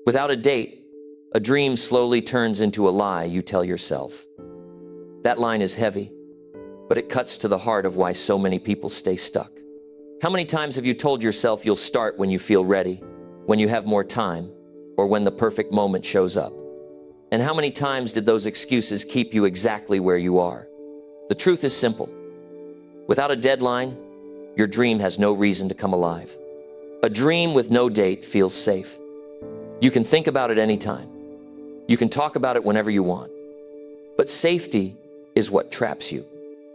Without a date, a dream slowly turns into a lie you tell yourself. That line is heavy, but it cuts to the heart of why so many people stay stuck. How many times have you told yourself you'll start when you feel ready, when you have more time, or when the perfect moment shows up? And how many times did those excuses keep you exactly where you are? The truth is simple. Without a deadline, your dream has no reason to come alive. A dream with no date feels safe. You can think about it anytime. You can talk about it whenever you want. But safety is what traps you.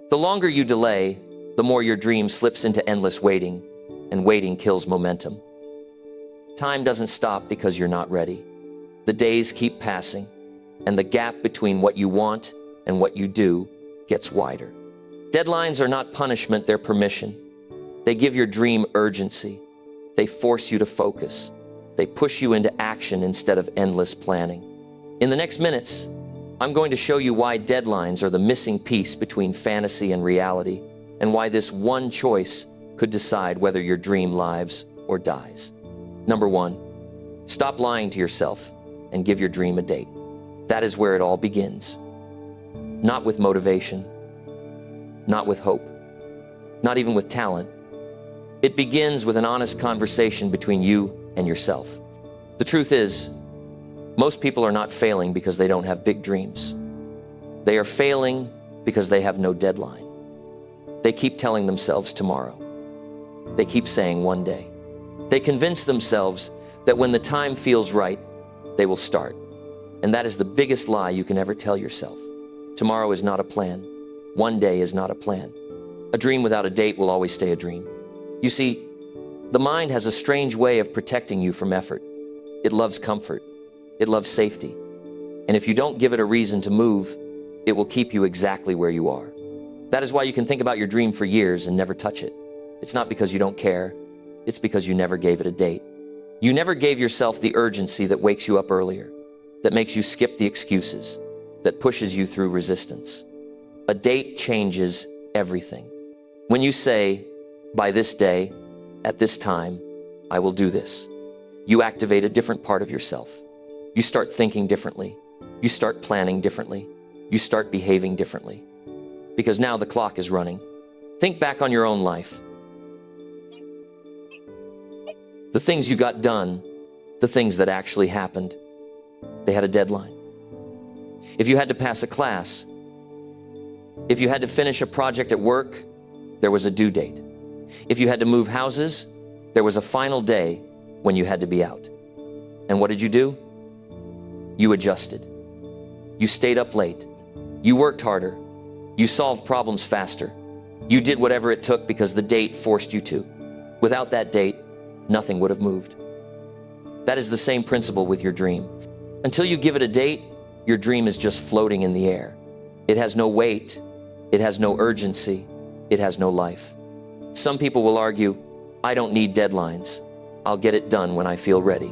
The longer you delay, the more your dream slips into endless waiting, and waiting kills momentum. Time doesn't stop because you're not ready. The days keep passing, and the gap between what you want and what you do gets wider. Deadlines are not punishment, they're permission. They give your dream urgency. They force you to focus. They push you into action instead of endless planning. In the next minutes, I'm going to show you why deadlines are the missing piece between fantasy and reality, and why this one choice could decide whether your dream lives or dies. Number 1, stop lying to yourself and give your dream a date. That is where it all begins. Not with motivation, not with hope, not even with talent. It begins with an honest conversation between you and yourself. The truth is, most people are not failing because they don't have big dreams. They are failing because they have no deadline. They keep telling themselves tomorrow. They keep saying one day. They convince themselves that when the time feels right, they will start. And that is the biggest lie you can ever tell yourself. Tomorrow is not a plan. One day is not a plan. A dream without a date will always stay a dream. You see, the mind has a strange way of protecting you from effort. It loves comfort. It loves safety. And if you don't give it a reason to move, it will keep you exactly where you are. That is why you can think about your dream for years and never touch it. It's not because you don't care. It's because you never gave it a date. You never gave yourself the urgency that wakes you up earlier, that makes you skip the excuses, that pushes you through resistance. A date changes everything. When you say, by this day, at this time, I will do this, you activate a different part of yourself. You start thinking differently. You start planning differently. You start behaving differently. Because now the clock is running. Think back on your own life. The things you got done, the things that actually happened, they had a deadline. If you had to pass a class, if you had to finish a project at work, there was a due date. If you had to move houses, there was a final day when you had to be out. And what did you do? You adjusted. You stayed up late. You worked harder. You solved problems faster. You did whatever it took because the date forced you to. Without that date, nothing would have moved. That is the same principle with your dream. Until you give it a date, your dream is just floating in the air. It has no weight. It has no urgency. It has no life. Some people will argue, I don't need deadlines. I'll get it done when I feel ready.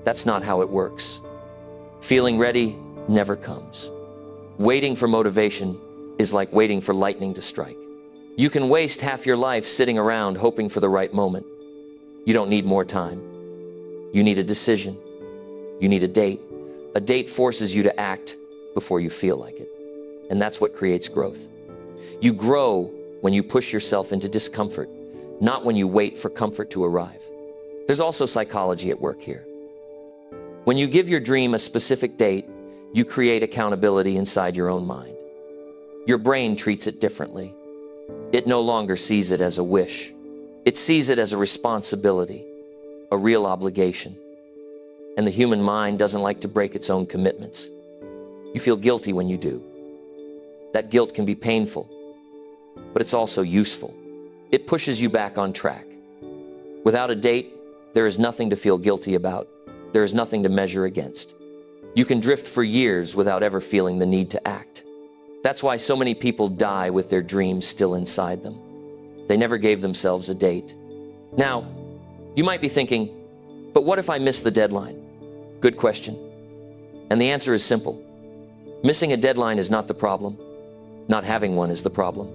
That's not how it works. Feeling ready never comes. Waiting for motivation is like waiting for lightning to strike. You can waste half your life sitting around hoping for the right moment. You don't need more time. You need a decision. You need a date. A date forces you to act before you feel like it. And that's what creates growth. You grow when you push yourself into discomfort, not when you wait for comfort to arrive. There's also psychology at work here. When you give your dream a specific date, you create accountability inside your own mind. Your brain treats it differently. It no longer sees it as a wish. It sees it as a responsibility, a real obligation. And the human mind doesn't like to break its own commitments. You feel guilty when you do. That guilt can be painful, but it's also useful. It pushes you back on track. Without a date, there is nothing to feel guilty about. There is nothing to measure against. You can drift for years without ever feeling the need to act. That's why so many people die with their dreams still inside them. They never gave themselves a date. Now, you might be thinking, but what if I miss the deadline? Good question. And the answer is simple. Missing a deadline is not the problem. Not having one is the problem.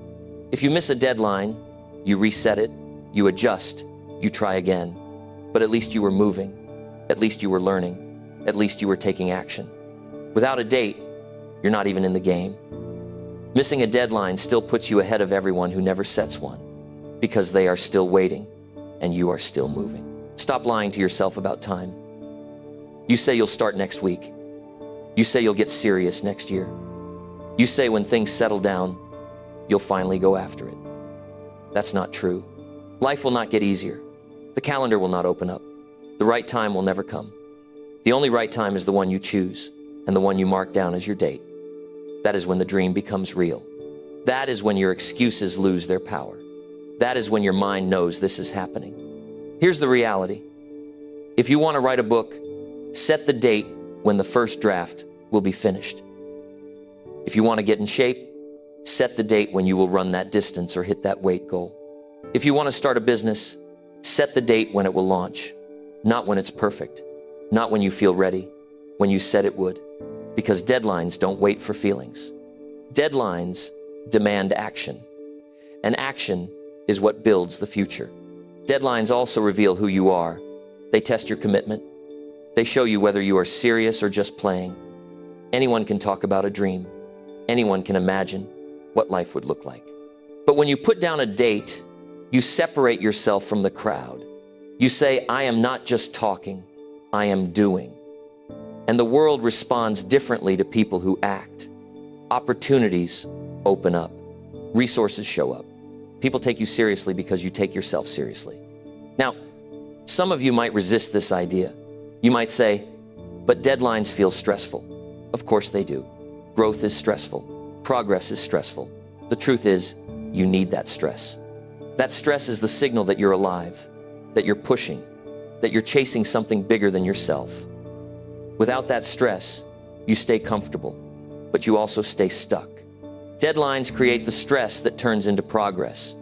If you miss a deadline, you reset it, you adjust, you try again. But at least you were moving. At least you were learning. At least you were taking action. Without a date, you're not even in the game. Missing a deadline still puts you ahead of everyone who never sets one, because they are still waiting and you are still moving. Stop lying to yourself about time. You say you'll start next week. You say you'll get serious next year. You say when things settle down, you'll finally go after it. That's not true. Life will not get easier. The calendar will not open up. The right time will never come. The only right time is the one you choose and the one you mark down as your date. That is when the dream becomes real. That is when your excuses lose their power. That is when your mind knows this is happening. Here's the reality. If you want to write a book, set the date when the first draft will be finished. If you want to get in shape, set the date when you will run that distance or hit that weight goal. If you want to start a business, set the date when it will launch, not when it's perfect, not when you feel ready, when you said it would, because deadlines don't wait for feelings. Deadlines demand action, and action is what builds the future. Deadlines also reveal who you are. They test your commitment. They show you whether you are serious or just playing. Anyone can talk about a dream. Anyone can imagine what life would look like. But when you put down a date, you separate yourself from the crowd. You say, I am not just talking, I am doing. And the world responds differently to people who act. Opportunities open up. Resources show up. People take you seriously because you take yourself seriously. Now, some of you might resist this idea. You might say, but deadlines feel stressful. Of course they do. Growth is stressful. Progress is stressful. The truth is, you need that stress. That stress is the signal that you're alive, that you're pushing, that you're chasing something bigger than yourself. Without that stress, you stay comfortable, but you also stay stuck. Deadlines create the stress that turns into progress.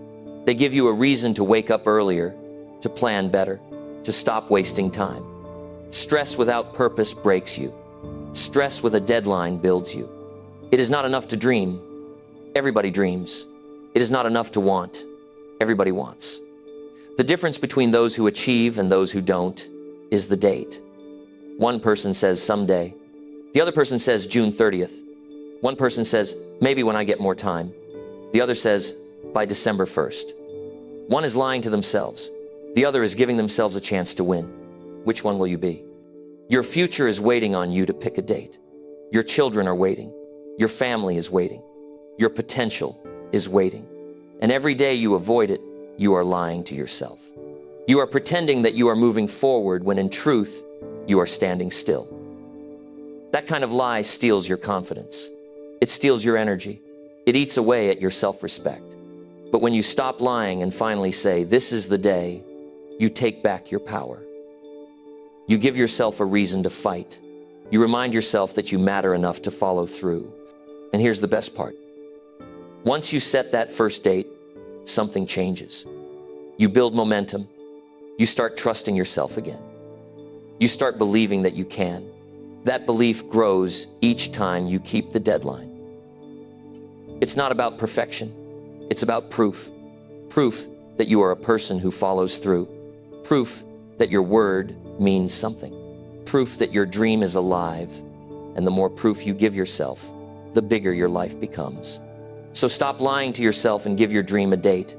They give you a reason to wake up earlier, to plan better, to stop wasting time. Stress without purpose breaks you. Stress with a deadline builds you. It is not enough to dream. Everybody dreams. It is not enough to want. Everybody wants. The difference between those who achieve and those who don't is the date. One person says someday. The other person says June 30th. One person says, maybe when I get more time. The other says, by December 1st. One is lying to themselves. The other is giving themselves a chance to win. Which one will you be? Your future is waiting on you to pick a date. Your children are waiting. Your family is waiting. Your potential is waiting. And every day you avoid it, you are lying to yourself. You are pretending that you are moving forward when in truth, you are standing still. That kind of lie steals your confidence. It steals your energy. It eats away at your self-respect. But when you stop lying and finally say, this is the day, you take back your power. You give yourself a reason to fight. You remind yourself that you matter enough to follow through. And here's the best part. Once you set that first date, something changes. You build momentum. You start trusting yourself again. You start believing that you can. That belief grows each time you keep the deadline. It's not about perfection. It's about proof. Proof that you are a person who follows through. Proof that your word means something. Proof that your dream is alive. And the more proof you give yourself, the bigger your life becomes. So stop lying to yourself and give your dream a date.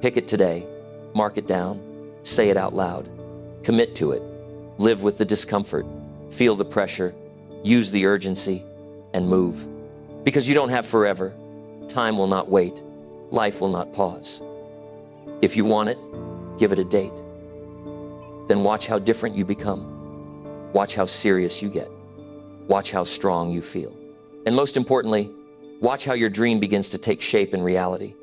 Pick it today. Mark it down. Say it out loud. Commit to it. Live with the discomfort. Feel the pressure. Use the urgency. And move. Because you don't have forever. Time will not wait. Life will not pause. If you want it, give it a date. Then watch how different you become. Watch how serious you get. Watch how strong you feel. And most importantly, watch how your dream begins to take shape in reality.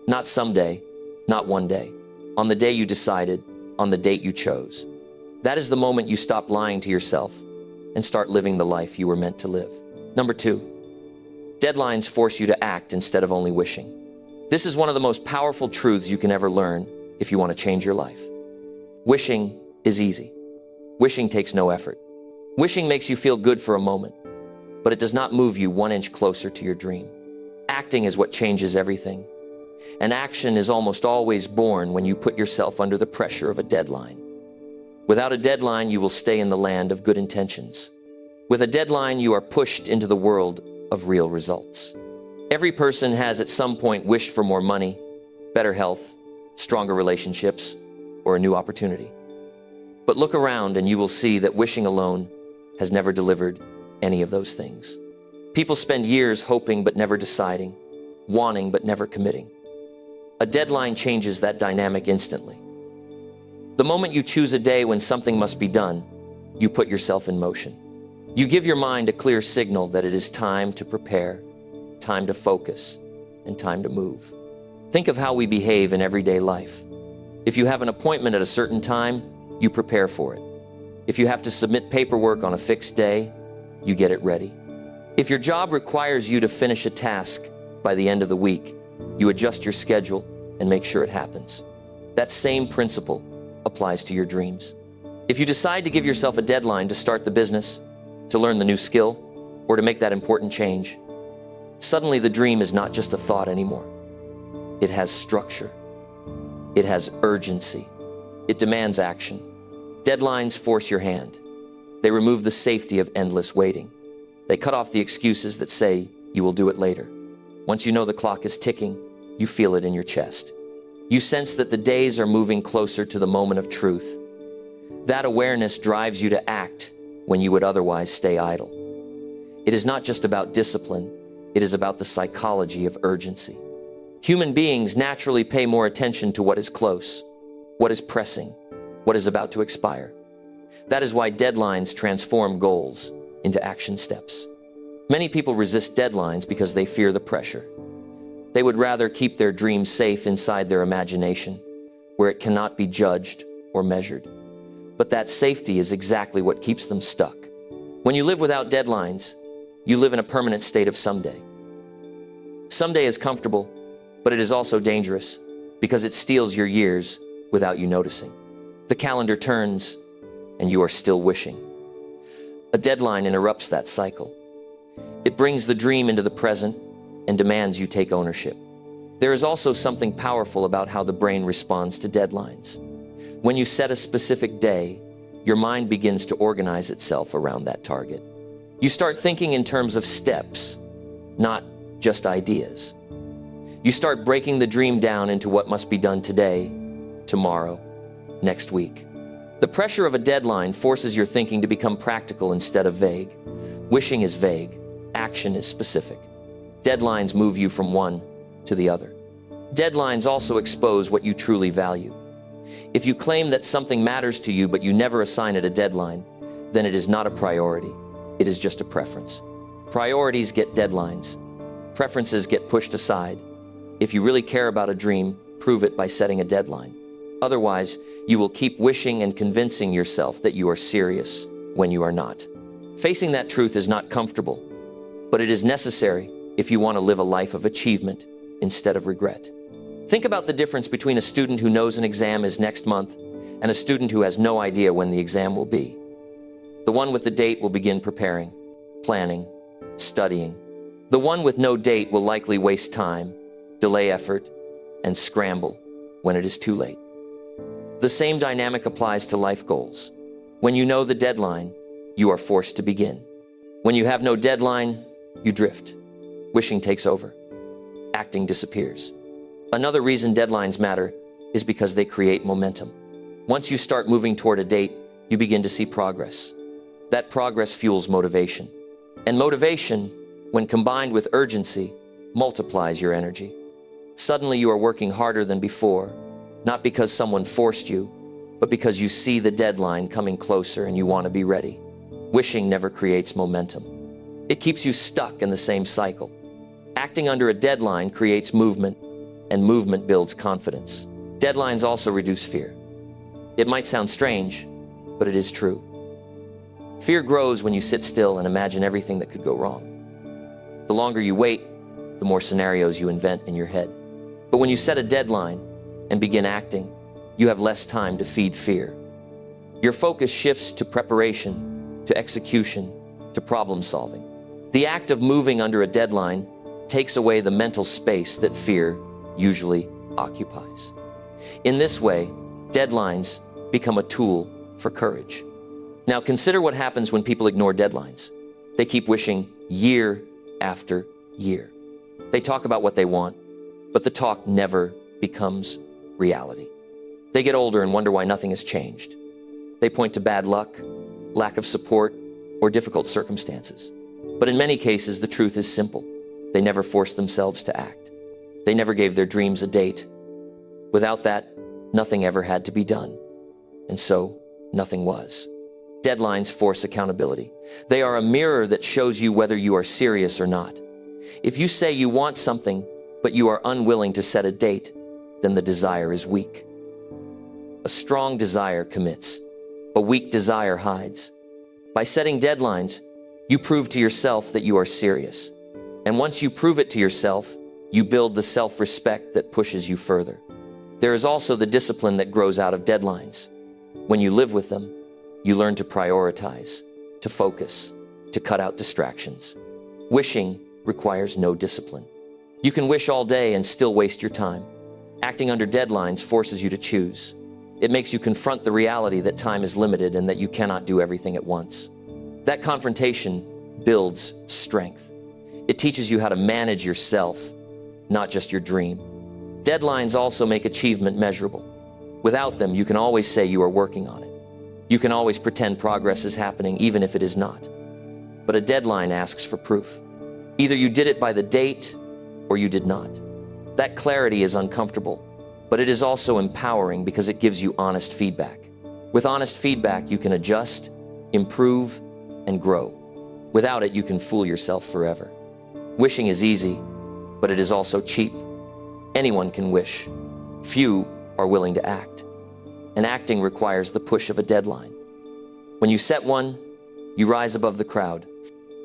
Not someday, not one day. On the day you decided, on the date you chose. That is the moment you stop lying to yourself and start living the life you were meant to live. Number 2, deadlines force you to act instead of only wishing. This is one of the most powerful truths you can ever learn if you want to change your life. Wishing is easy. Wishing takes no effort. Wishing makes you feel good for a moment, but it does not move you 1 inch closer to your dream. Acting is what changes everything. And action is almost always born when you put yourself under the pressure of a deadline. Without a deadline, you will stay in the land of good intentions. With a deadline, you are pushed into the world of real results. Every person has at some point wished for more money, better health, stronger relationships, or a new opportunity. But look around and you will see that wishing alone has never delivered any of those things. People spend years hoping but never deciding, wanting but never committing. A deadline changes that dynamic instantly. The moment you choose a day when something must be done, you put yourself in motion. You give your mind a clear signal that it is time to prepare, time to focus, and time to move. Think of how we behave in everyday life. If you have an appointment at a certain time, you prepare for it. If you have to submit paperwork on a fixed day, you get it ready. If your job requires you to finish a task by the end of the week, you adjust your schedule and make sure it happens. That same principle applies to your dreams. If you decide to give yourself a deadline to start the business, to learn the new skill, or to make that important change, suddenly the dream is not just a thought anymore. It has structure. It has urgency. It demands action. Deadlines force your hand. They remove the safety of endless waiting. They cut off the excuses that say you will do it later. Once you know the clock is ticking, you feel it in your chest. You sense that the days are moving closer to the moment of truth. That awareness drives you to act when you would otherwise stay idle. It is not just about discipline, it is about the psychology of urgency. Human beings naturally pay more attention to what is close, what is pressing, what is about to expire. That is why deadlines transform goals into action steps. Many people resist deadlines because they fear the pressure. They would rather keep their dreams safe inside their imagination, where it cannot be judged or measured. But that safety is exactly what keeps them stuck. When you live without deadlines, you live in a permanent state of someday. Someday is comfortable, but it is also dangerous because it steals your years without you noticing. The calendar turns and you are still wishing. A deadline interrupts that cycle. It brings the dream into the present and demands you take ownership. There is also something powerful about how the brain responds to deadlines. When you set a specific day, your mind begins to organize itself around that target. You start thinking in terms of steps, not just ideas. You start breaking the dream down into what must be done today, tomorrow, next week. The pressure of a deadline forces your thinking to become practical instead of vague. Wishing is vague, action is specific. Deadlines move you from one to the other. Deadlines also expose what you truly value. If you claim that something matters to you but you never assign it a deadline, then it is not a priority. It is just a preference. Priorities get deadlines. Preferences get pushed aside. If you really care about a dream, prove it by setting a deadline. Otherwise, you will keep wishing and convincing yourself that you are serious when you are not. Facing that truth is not comfortable, but it is necessary if you want to live a life of achievement instead of regret. Think about the difference between a student who knows an exam is next month and a student who has no idea when the exam will be. The one with the date will begin preparing, planning, studying. The one with no date will likely waste time, delay effort, and scramble when it is too late. The same dynamic applies to life goals. When you know the deadline, you are forced to begin. When you have no deadline, you drift. Wishing takes over. Acting disappears. Another reason deadlines matter is because they create momentum. Once you start moving toward a date, you begin to see progress. That progress fuels motivation. And motivation, when combined with urgency, multiplies your energy. Suddenly you are working harder than before, not because someone forced you, but because you see the deadline coming closer and you want to be ready. Wishing never creates momentum. It keeps you stuck in the same cycle. Acting under a deadline creates movement, and movement builds confidence. Deadlines also reduce fear. It might sound strange, but it is true. Fear grows when you sit still and imagine everything that could go wrong. The longer you wait, the more scenarios you invent in your head. But when you set a deadline and begin acting, you have less time to feed fear. Your focus shifts to preparation, to execution, to problem solving. The act of moving under a deadline takes away the mental space that fear usually occupies. In this way, deadlines become a tool for courage. Now consider what happens when people ignore deadlines. They keep wishing year after year. They talk about what they want, but the talk never becomes reality. They get older and wonder why nothing has changed. They point to bad luck, lack of support, or difficult circumstances. But in many cases, the truth is simple. They never forced themselves to act. They never gave their dreams a date. Without that, nothing ever had to be done. And so, nothing was. Deadlines force accountability. They are a mirror that shows you whether you are serious or not. If you say you want something, but you are unwilling to set a date, then the desire is weak. A strong desire commits. A weak desire hides. By setting deadlines, you prove to yourself that you are serious. And once you prove it to yourself, you build the self-respect that pushes you further. There is also the discipline that grows out of deadlines. When you live with them, you learn to prioritize, to focus, to cut out distractions. Wishing requires no discipline. You can wish all day and still waste your time. Acting under deadlines forces you to choose. It makes you confront the reality that time is limited and that you cannot do everything at once. That confrontation builds strength. It teaches you how to manage yourself, not just your dream. Deadlines also make achievement measurable. Without them, you can always say you are working on it. You can always pretend progress is happening, even if it is not. But a deadline asks for proof. Either you did it by the date, or you did not. That clarity is uncomfortable, but it is also empowering because it gives you honest feedback. With honest feedback, you can adjust, improve, and grow. Without it, you can fool yourself forever. Wishing is easy, but it is also cheap. Anyone can wish. Few are willing to act. And acting requires the push of a deadline. When you set one, you rise above the crowd.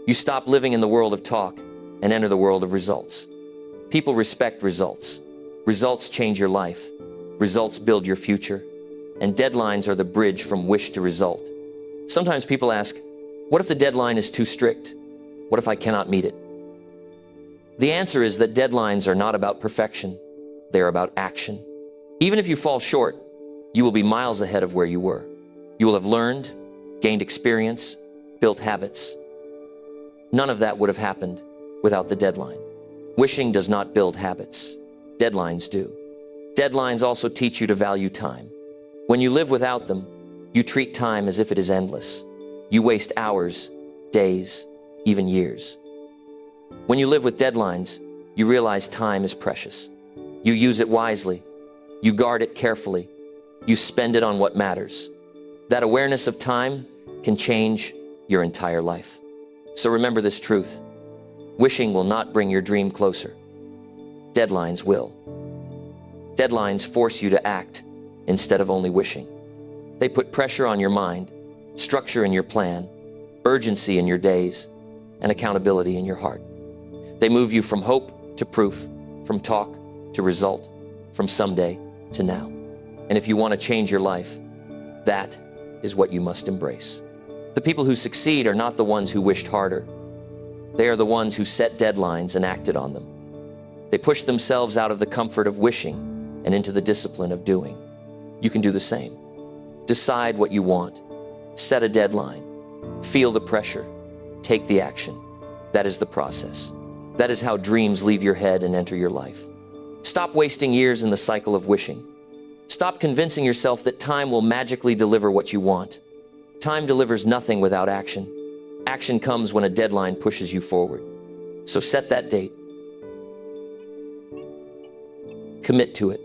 You stop living in the world of talk and enter the world of results. People respect results. Results change your life. Results build your future. And deadlines are the bridge from wish to result. Sometimes people ask, what if the deadline is too strict? What if I cannot meet it? The answer is that deadlines are not about perfection. They are about action. Even if you fall short, you will be miles ahead of where you were. You will have learned, gained experience, built habits. None of that would have happened without the deadline. Wishing does not build habits. Deadlines do. Deadlines also teach you to value time. When you live without them, you treat time as if it is endless. You waste hours, days, even years. When you live with deadlines, you realize time is precious. You use it wisely. You guard it carefully. You spend it on what matters. That awareness of time can change your entire life. So remember this truth. Wishing will not bring your dream closer. Deadlines will. Deadlines force you to act instead of only wishing. They put pressure on your mind, structure in your plan, urgency in your days, and accountability in your heart. They move you from hope to proof, from talk to result, from someday to now. And if you want to change your life, that is what you must embrace. The people who succeed are not the ones who wished harder. They are the ones who set deadlines and acted on them. They pushed themselves out of the comfort of wishing and into the discipline of doing. You can do the same. Decide what you want. Set a deadline. Feel the pressure. Take the action. That is the process. That is how dreams leave your head and enter your life. Stop wasting years in the cycle of wishing. Stop convincing yourself that time will magically deliver what you want. Time delivers nothing without action. Action comes when a deadline pushes you forward. So set that date. Commit to it.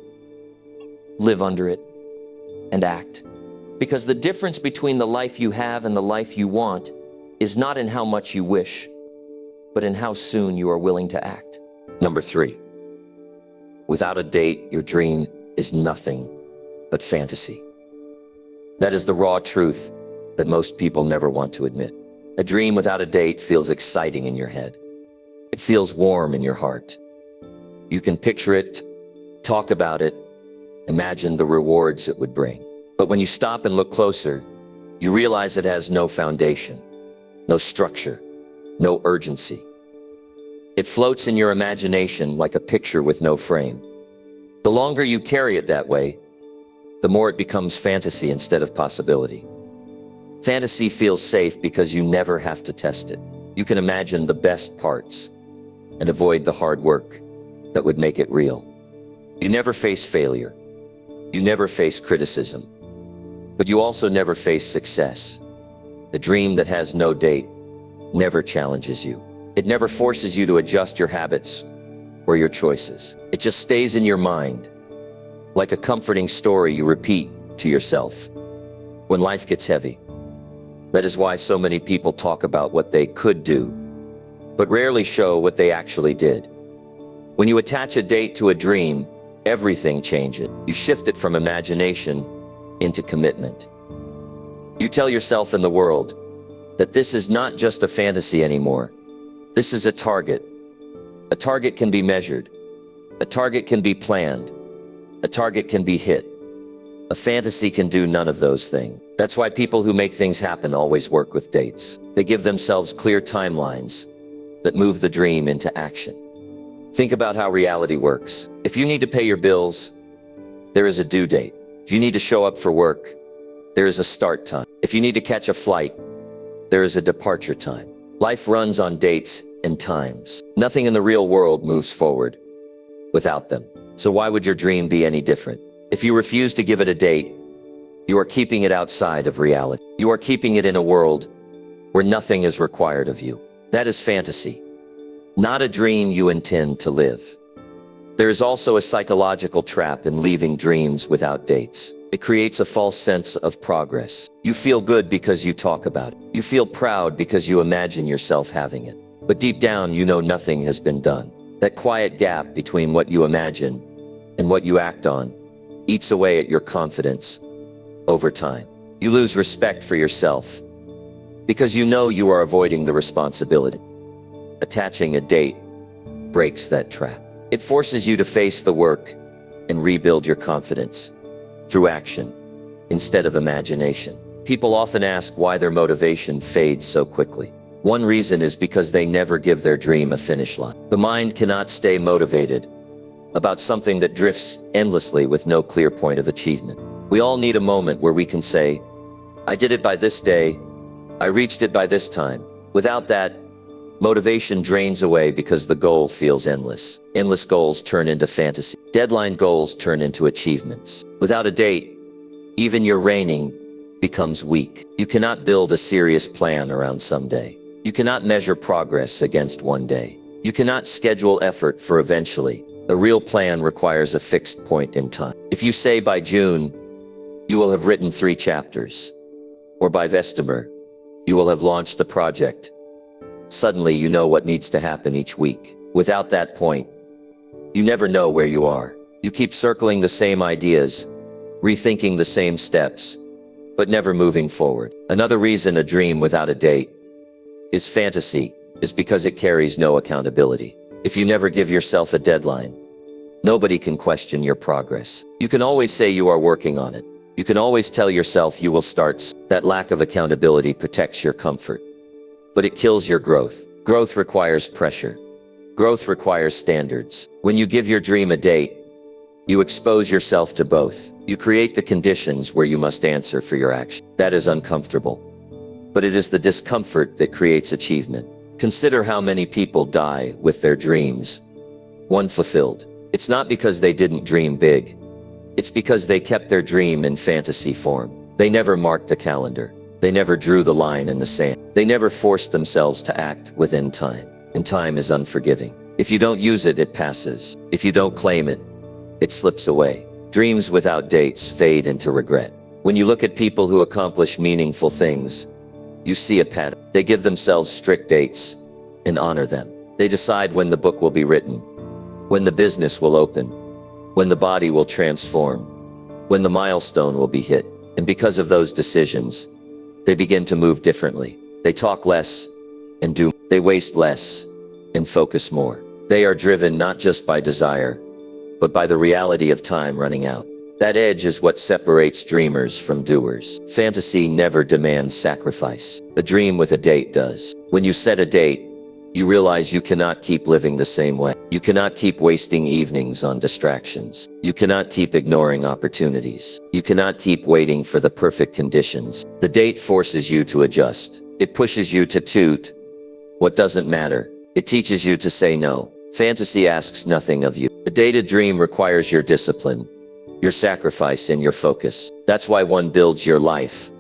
Live under it. And act. Because the difference between the life you have and the life you want is not in how much you wish, but in how soon you are willing to act. Number 3. Without a date, your dream is nothing but fantasy. That is the raw truth that most people never want to admit. A dream without a date feels exciting in your head. It feels warm in your heart. You can picture it, talk about it, imagine the rewards it would bring. But when you stop and look closer, you realize it has no foundation, no structure, no urgency. It floats in your imagination like a picture with no frame. The longer you carry it that way, the more it becomes fantasy instead of possibility. Fantasy feels safe because you never have to test it. You can imagine the best parts and avoid the hard work that would make it real. You never face failure. You never face criticism. But you also never face success. The dream that has no date never challenges you. It never forces you to adjust your habits or your choices. It just stays in your mind, like a comforting story you repeat to yourself when life gets heavy. That is why so many people talk about what they could do, but rarely show what they actually did. When you attach a date to a dream, everything changes. You shift it from imagination into commitment. You tell yourself and the world that this is not just a fantasy anymore. This is a target. A target can be measured. A target can be planned. A target can be hit. A fantasy can do none of those things. That's why people who make things happen always work with dates. They give themselves clear timelines that move the dream into action. Think about how reality works. If you need to pay your bills, there is a due date. If you need to show up for work, there is a start time. If you need to catch a flight, there is a departure time. Life runs on dates and times. Nothing in the real world moves forward without them. So why would your dream be any different? If you refuse to give it a date, you are keeping it outside of reality. You are keeping it in a world where nothing is required of you. That is fantasy, not a dream you intend to live. There is also a psychological trap in leaving dreams without dates. It creates a false sense of progress. You feel good because you talk about it. You feel proud because you imagine yourself having it. But deep down, you know nothing has been done. That quiet gap between what you imagine and what you act on eats away at your confidence over time. You lose respect for yourself because you know you are avoiding the responsibility. Attaching a date breaks that trap. It forces you to face the work and rebuild your confidence through action instead of imagination. People often ask why their motivation fades so quickly. One reason is because they never give their dream a finish line. The mind cannot stay motivated about something that drifts endlessly with no clear point of achievement. We all need a moment where we can say, I did it by this day, I reached it by this time. Without that, motivation drains away because the goal feels endless. Endless goals turn into fantasy. Deadline goals turn into achievements. Without a date, even your reigning becomes weak. You cannot build a serious plan around someday. You cannot measure progress against one day. You cannot schedule effort for eventually. A real plan requires a fixed point in time. If you say by June, you will have written 3 chapters, or by Vestimer, you will have launched the project, suddenly you know what needs to happen each week. Without that point, you never know where you are. You keep circling the same ideas, rethinking the same steps, but never moving forward. Another reason a dream without a date is fantasy is because it carries no accountability. If you never give yourself a deadline, nobody can question your progress. You can always say you are working on it. You can always tell yourself you will start. That lack of accountability protects your comfort, but it kills your growth. Growth requires pressure. Growth requires standards. When you give your dream a date, you expose yourself to both. You create the conditions where you must answer for your action. That is uncomfortable, but it is the discomfort that creates achievement. Consider how many people die with their dreams unfulfilled. It's not because they didn't dream big. It's because they kept their dream in fantasy form. They never marked the calendar. They never drew the line in the sand. They never forced themselves to act within time. And time is unforgiving. If you don't use it, it passes. If you don't claim it, it slips away. Dreams without dates fade into regret. When you look at people who accomplish meaningful things, you see a pattern. They give themselves strict dates and honor them. They decide when the book will be written, when the business will open, when the body will transform, when the milestone will be hit. And because of those decisions, they begin to move differently. They talk less and do. They waste less and focus more. They are driven not just by desire, but by the reality of time running out. That edge is what separates dreamers from doers. Fantasy never demands sacrifice. A dream with a date does. When you set a date, You realize you cannot keep living the same way. You cannot keep wasting evenings on distractions. You cannot keep ignoring opportunities. You cannot keep waiting for the perfect conditions. The date forces you to adjust. It pushes you to toot what doesn't matter. It teaches you to say no. Fantasy asks nothing of you. A dated dream requires your discipline, your sacrifice, and your focus. That's why one builds your life,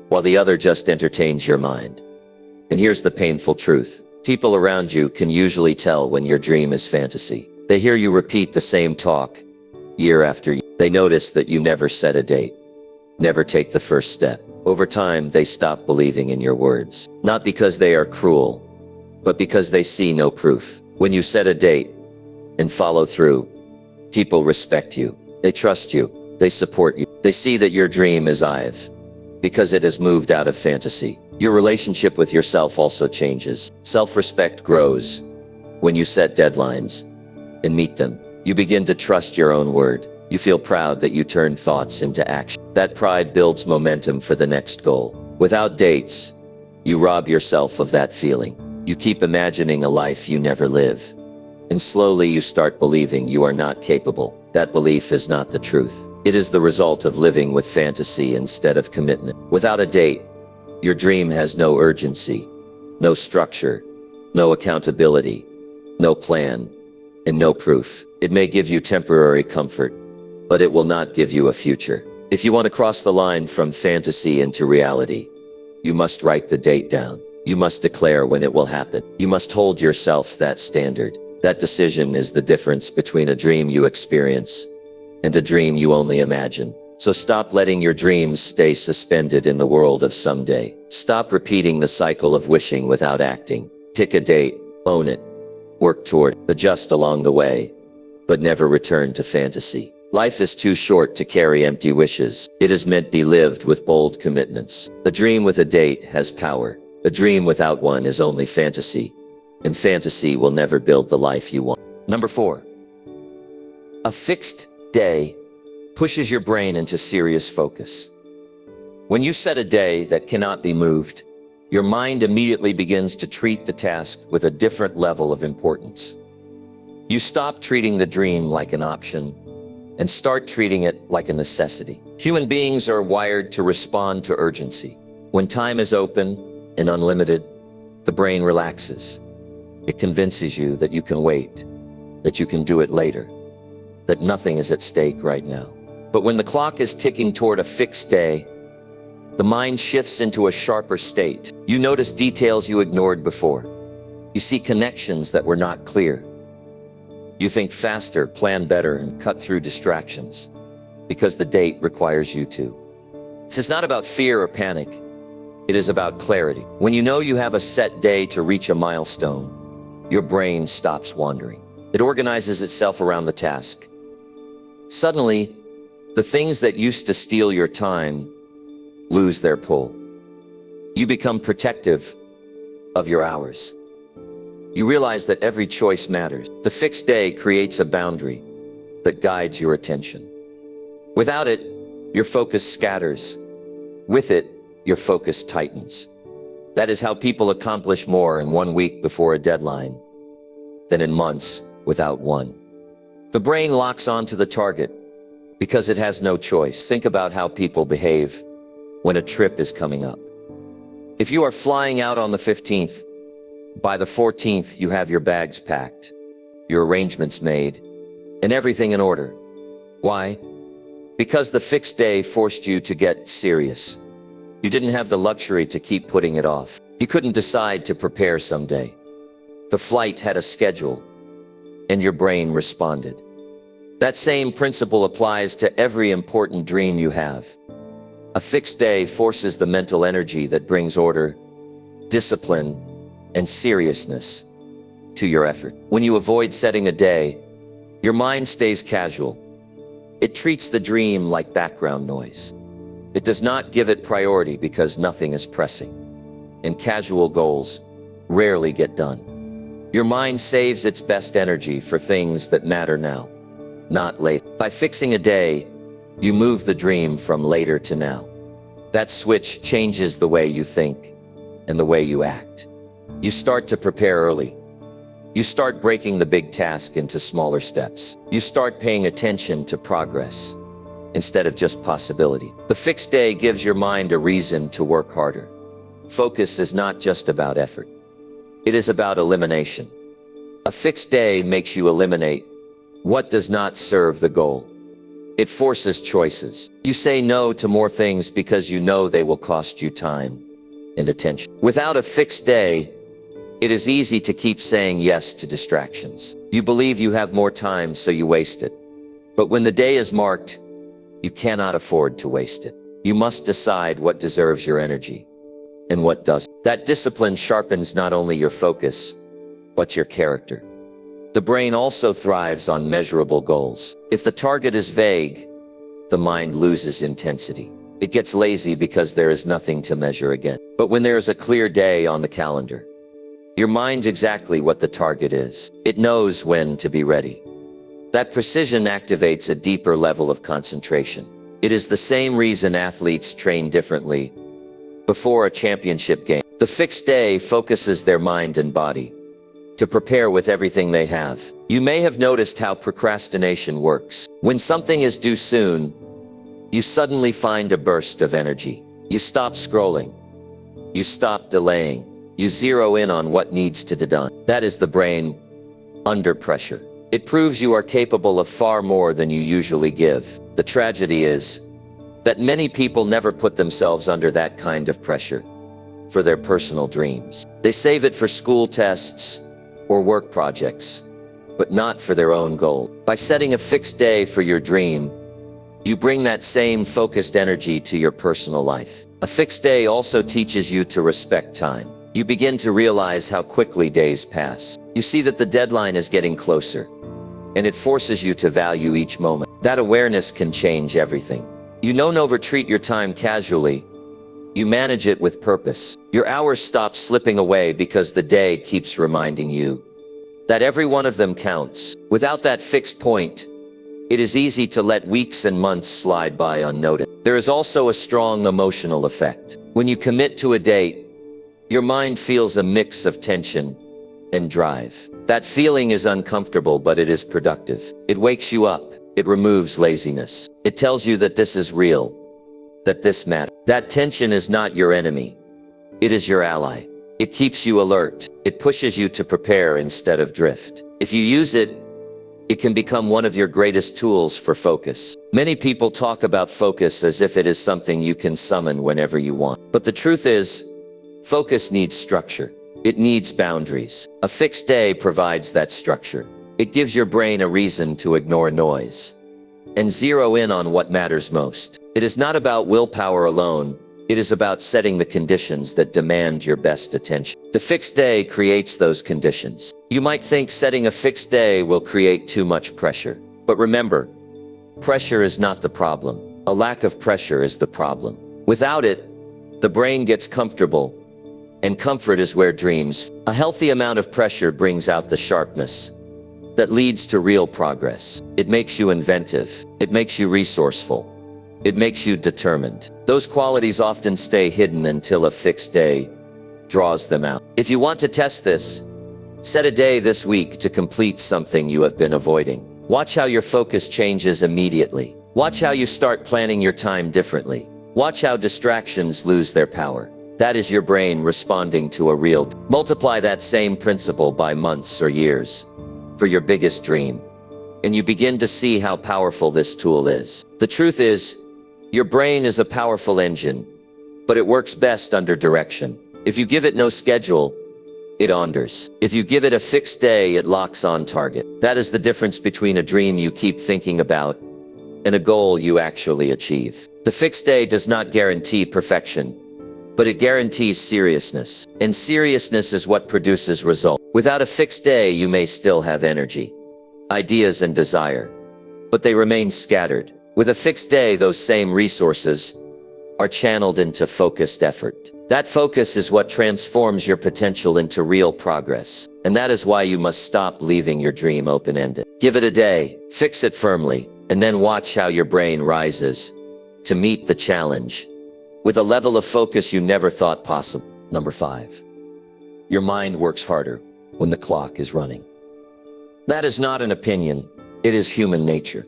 while the other just entertains your mind. And here's the painful truth. People around you can usually tell when your dream is fantasy. They hear you repeat the same talk year after year. They notice that you never set a date, never take the first step. Over time, they stop believing in your words. Not because they are cruel, but because they see no proof. When you set a date and follow through, people respect you. They trust you. They support you. They see that your dream is alive because it has moved out of fantasy. Your relationship with yourself also changes. Self-respect grows when you set deadlines and meet them. You begin to trust your own word. You feel proud that you turned thoughts into action. That pride builds momentum for the next goal. Without dates, you rob yourself of that feeling. You keep imagining a life you never live. And slowly you start believing you are not capable. That belief is not the truth. It is the result of living with fantasy instead of commitment. Without a date, your dream has no urgency, no structure, no accountability, no plan, and no proof. It may give you temporary comfort, but it will not give you a future. If you want to cross the line from fantasy into reality, you must write the date down. You must declare when it will happen. You must hold yourself that standard. That decision is the difference between a dream you experience and a dream you only imagine. So stop letting your dreams stay suspended in the world of someday. Stop repeating the cycle of wishing without acting. Pick a date, own it, work toward it, adjust along the way, but never return to fantasy. Life is too short to carry empty wishes. It is meant to be lived with bold commitments. A dream with a date has power. A dream without one is only fantasy, and fantasy will never build the life you want. Number 4, a fixed day pushes your brain into serious focus. When you set a day that cannot be moved, your mind immediately begins to treat the task with a different level of importance. You stop treating the dream like an option and start treating it like a necessity. Human beings are wired to respond to urgency. When time is open and unlimited, the brain relaxes. It convinces you that you can wait, that you can do it later, that nothing is at stake right now. But when the clock is ticking toward a fixed day, the mind shifts into a sharper state. You notice details you ignored before. You see connections that were not clear. You think faster, plan better, and cut through distractions because the date requires you to. This is not about fear or panic. It is about clarity. When you know you have a set day to reach a milestone, your brain stops wandering. It organizes itself around the task. Suddenly, the things that used to steal your time lose their pull. You become protective of your hours. You realize that every choice matters. The fixed day creates a boundary that guides your attention. Without it, your focus scatters. With it, your focus tightens. That is how people accomplish more in 1 week before a deadline than in months without one. The brain locks onto the target because it has no choice. Think about how people behave when a trip is coming up. If you are flying out on the 15th, by the 14th you have your bags packed, your arrangements made, and everything in order. Why? Because the fixed day forced you to get serious. You didn't have the luxury to keep putting it off. You couldn't decide to prepare someday. The flight had a schedule, and your brain responded. That same principle applies to every important dream you have. A fixed day forces the mental energy that brings order, discipline, and seriousness to your effort. When you avoid setting a day, your mind stays casual. It treats the dream like background noise. It does not give it priority because nothing is pressing, and casual goals rarely get done. Your mind saves its best energy for things that matter now, not later. By fixing a day, you move the dream from later to now. That switch changes the way you think and the way you act. You start to prepare early. You start breaking the big task into smaller steps. You start paying attention to progress instead of just possibility. The fixed day gives your mind a reason to work harder. Focus is not just about effort. It is about elimination. A fixed day makes you eliminate what does not serve the goal. It forces choices. You say no to more things because you know they will cost you time and attention. Without a fixed day, it is easy to keep saying yes to distractions. You believe you have more time, so you waste it. But when the day is marked, you cannot afford to waste it. You must decide what deserves your energy and what doesn't. That discipline sharpens not only your focus, but your character. The brain also thrives on measurable goals. If the target is vague, the mind loses intensity. It gets lazy because there is nothing to measure against. But when there is a clear day on the calendar, your mind's exactly what the target is. It knows when to be ready. That precision activates a deeper level of concentration. It is the same reason athletes train differently before a championship game. The fixed day focuses their mind and body to prepare with everything they have. You may have noticed how procrastination works. When something is due soon, you suddenly find a burst of energy. You stop scrolling. You stop delaying. You zero in on what needs to be done. That is the brain under pressure. It proves you are capable of far more than you usually give. The tragedy is that many people never put themselves under that kind of pressure for their personal dreams. They save it for school tests or work projects, but not for their own goal. By setting a fixed day for your dream, you bring that same focused energy to your personal life. A fixed day also teaches you to respect time. You begin to realize how quickly days pass. You see that the deadline is getting closer, and it forces you to value each moment. That awareness can change everything. You don't overtreat your time casually. You manage it with purpose. Your hours stop slipping away because the day keeps reminding you that every one of them counts. Without that fixed point, it is easy to let weeks and months slide by unnoticed. There is also a strong emotional effect. When you commit to a date, your mind feels a mix of tension and drive. That feeling is uncomfortable, but it is productive. It wakes you up. It removes laziness. It tells you that this is real, that this matters. That tension is not your enemy. It is your ally. It keeps you alert. It pushes you to prepare instead of drift. If you use it, it can become one of your greatest tools for focus. Many people talk about focus as if it is something you can summon whenever you want. But the truth is, focus needs structure. It needs boundaries. A fixed day provides that structure. It gives your brain a reason to ignore noise and zero in on what matters most. It is not about willpower alone. It is about setting the conditions that demand your best attention. The fixed day creates those conditions. You might think setting a fixed day will create too much pressure. But remember, pressure is not the problem. A lack of pressure is the problem. Without it, the brain gets comfortable, and comfort is where dreams. A healthy amount of pressure brings out the sharpness that leads to real progress. It makes you inventive. It makes you resourceful. It makes you determined. Those qualities often stay hidden until a fixed day draws them out. If you want to test this, set a day this week to complete something you have been avoiding. Watch how your focus changes immediately. Watch how you start planning your time differently. Watch how distractions lose their power. That is your brain responding to a real. Multiply that same principle by months or years for your biggest dream, and you begin to see how powerful this tool is. The truth is, your brain is a powerful engine, but it works best under direction. If you give it no schedule, it wanders. If you give it a fixed day, it locks on target. That is the difference between a dream you keep thinking about and a goal you actually achieve. The fixed day does not guarantee perfection, but it guarantees seriousness. And seriousness is what produces results. Without a fixed day, you may still have energy, ideas, and desire, but they remain scattered. With a fixed day, those same resources are channeled into focused effort. That focus is what transforms your potential into real progress. And that is why you must stop leaving your dream open-ended. Give it a day, fix it firmly, and then watch how your brain rises to meet the challenge with a level of focus you never thought possible. Number 5. Your mind works harder when the clock is running. That is not an opinion. It is human nature.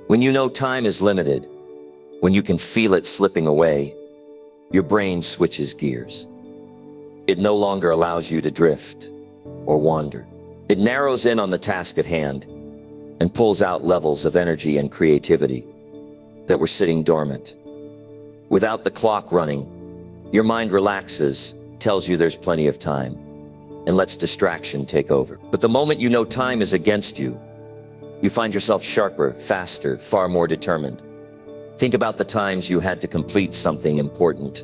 When you know time is limited, when you can feel it slipping away, your brain switches gears. It no longer allows you to drift or wander. It narrows in on the task at hand and pulls out levels of energy and creativity that were sitting dormant. Without the clock running, your mind relaxes, tells you there's plenty of time, and lets distraction take over. But the moment you know time is against you, you find yourself sharper, faster, far more determined. Think about the times you had to complete something important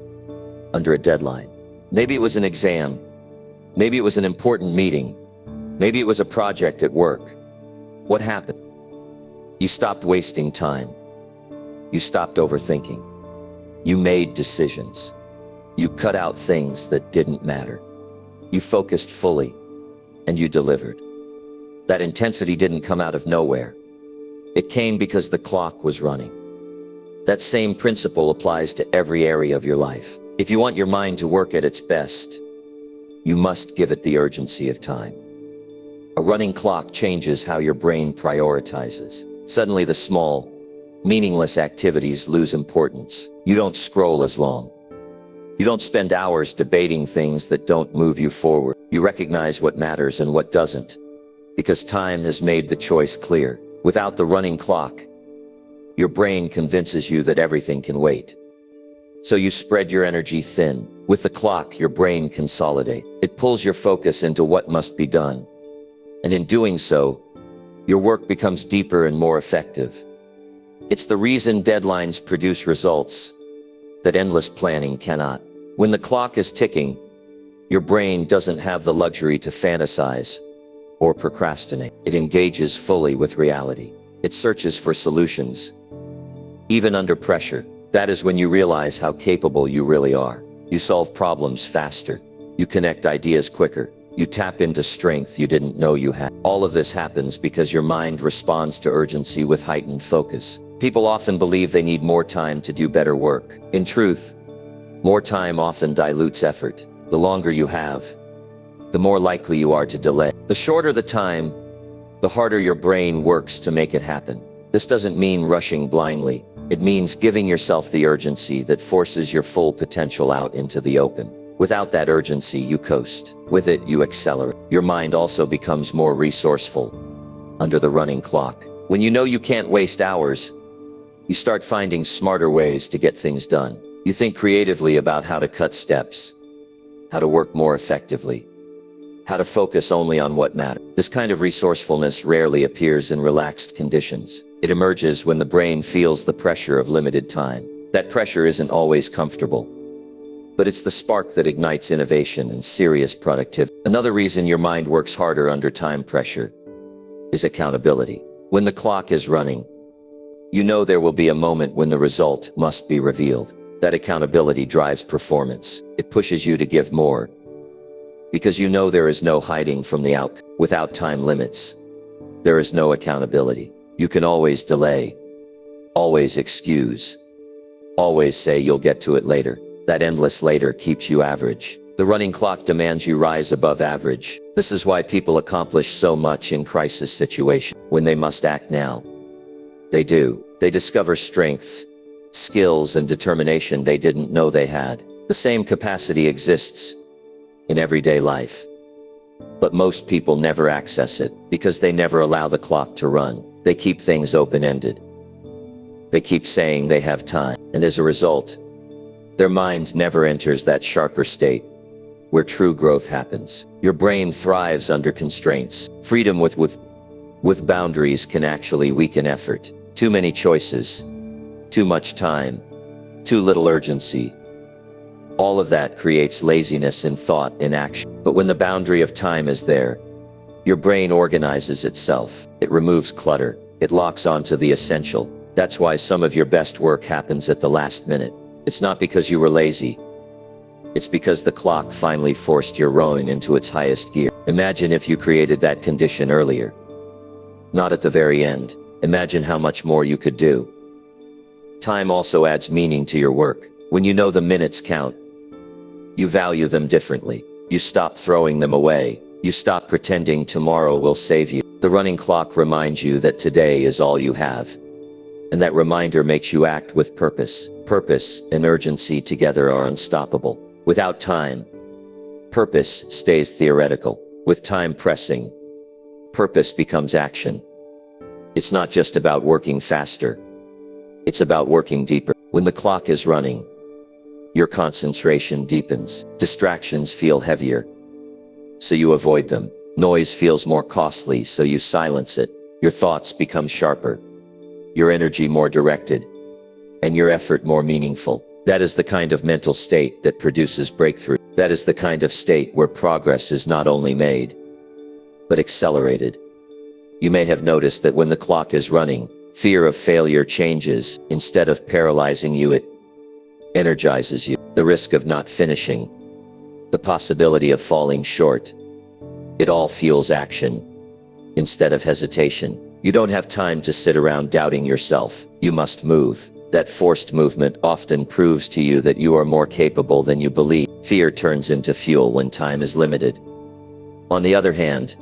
under a deadline. Maybe it was an exam. Maybe it was an important meeting. Maybe it was a project at work. What happened? You stopped wasting time. You stopped overthinking. You made decisions. You cut out things that didn't matter. You focused fully, and you delivered. That intensity didn't come out of nowhere. It came because the clock was running. That same principle applies to every area of your life. If you want your mind to work at its best, you must give it the urgency of time. A running clock changes how your brain prioritizes. Suddenly the small, meaningless activities lose importance. You don't scroll as long. You don't spend hours debating things that don't move you forward. You recognize what matters and what doesn't, because time has made the choice clear. Without the running clock, your brain convinces you that everything can wait. So you spread your energy thin. With the clock, your brain consolidates. It pulls your focus into what must be done. And in doing so, your work becomes deeper and more effective. It's the reason deadlines produce results that endless planning cannot. When the clock is ticking, your brain doesn't have the luxury to fantasize or procrastinate. It engages fully with reality. It searches for solutions, even under pressure. That is when you realize how capable you really are. You solve problems faster. You connect ideas quicker. You tap into strength you didn't know you had. All of this happens because your mind responds to urgency with heightened focus. People often believe they need more time to do better work. In truth, more time often dilutes effort. The longer you have, the more likely you are to delay. The shorter the time, the harder your brain works to make it happen. This doesn't mean rushing blindly. It means giving yourself the urgency that forces your full potential out into the open. Without that urgency, you coast. With it, you accelerate. Your mind also becomes more resourceful under the running clock. When you know you can't waste hours, you start finding smarter ways to get things done. You think creatively about how to cut steps, how to work more effectively, how to focus only on what matters. This kind of resourcefulness rarely appears in relaxed conditions. It emerges when the brain feels the pressure of limited time. That pressure isn't always comfortable, but it's the spark that ignites innovation and serious productivity. Another reason your mind works harder under time pressure is accountability. When the clock is running, you know there will be a moment when the result must be revealed. That accountability drives performance. It pushes you to give more, because you know there is no hiding from the outcome. Without time limits, there is no accountability. You can always delay, always excuse, always say you'll get to it later. That endless later keeps you average. The running clock demands you rise above average. This is why people accomplish so much in crisis situations. When they must act now, they do. They discover strengths, skills, and determination they didn't know they had. The same capacity exists in everyday life, but most people never access it because they never allow the clock to run. They keep things open-ended. They keep saying they have time, and as a result, their mind never enters that sharper state where true growth happens. Your brain thrives under constraints. Freedom with boundaries can actually weaken effort. Too many choices, too much time, too little urgency. All of that creates laziness in thought, in action. But when the boundary of time is there, your brain organizes itself. It removes clutter. It locks onto the essential. That's why some of your best work happens at the last minute. It's not because you were lazy. It's because the clock finally forced your rowing into its highest gear. Imagine if you created that condition earlier, not at the very end. Imagine how much more you could do. Time also adds meaning to your work. When you know the minutes count, you value them differently. You stop throwing them away. You stop pretending tomorrow will save you. The running clock reminds you that today is all you have. And that reminder makes you act with purpose. Purpose and urgency together are unstoppable. Without time, purpose stays theoretical. With time pressing, purpose becomes action. It's not just about working faster. It's about working deeper. When the clock is running, your concentration deepens. Distractions feel heavier, so you avoid them. Noise feels more costly, so you silence it. Your thoughts become sharper, your energy more directed, and your effort more meaningful. That is the kind of mental state that produces breakthrough. That is the kind of state where progress is not only made, but accelerated. You may have noticed that when the clock is running, fear of failure changes. Instead of paralyzing you, it energizes you. The risk of not finishing, the possibility of falling short, it all fuels action instead of hesitation. You don't have time to sit around doubting yourself. You must move. That forced movement often proves to you that you are more capable than you believe. Fear turns into fuel when time is limited. On the other hand,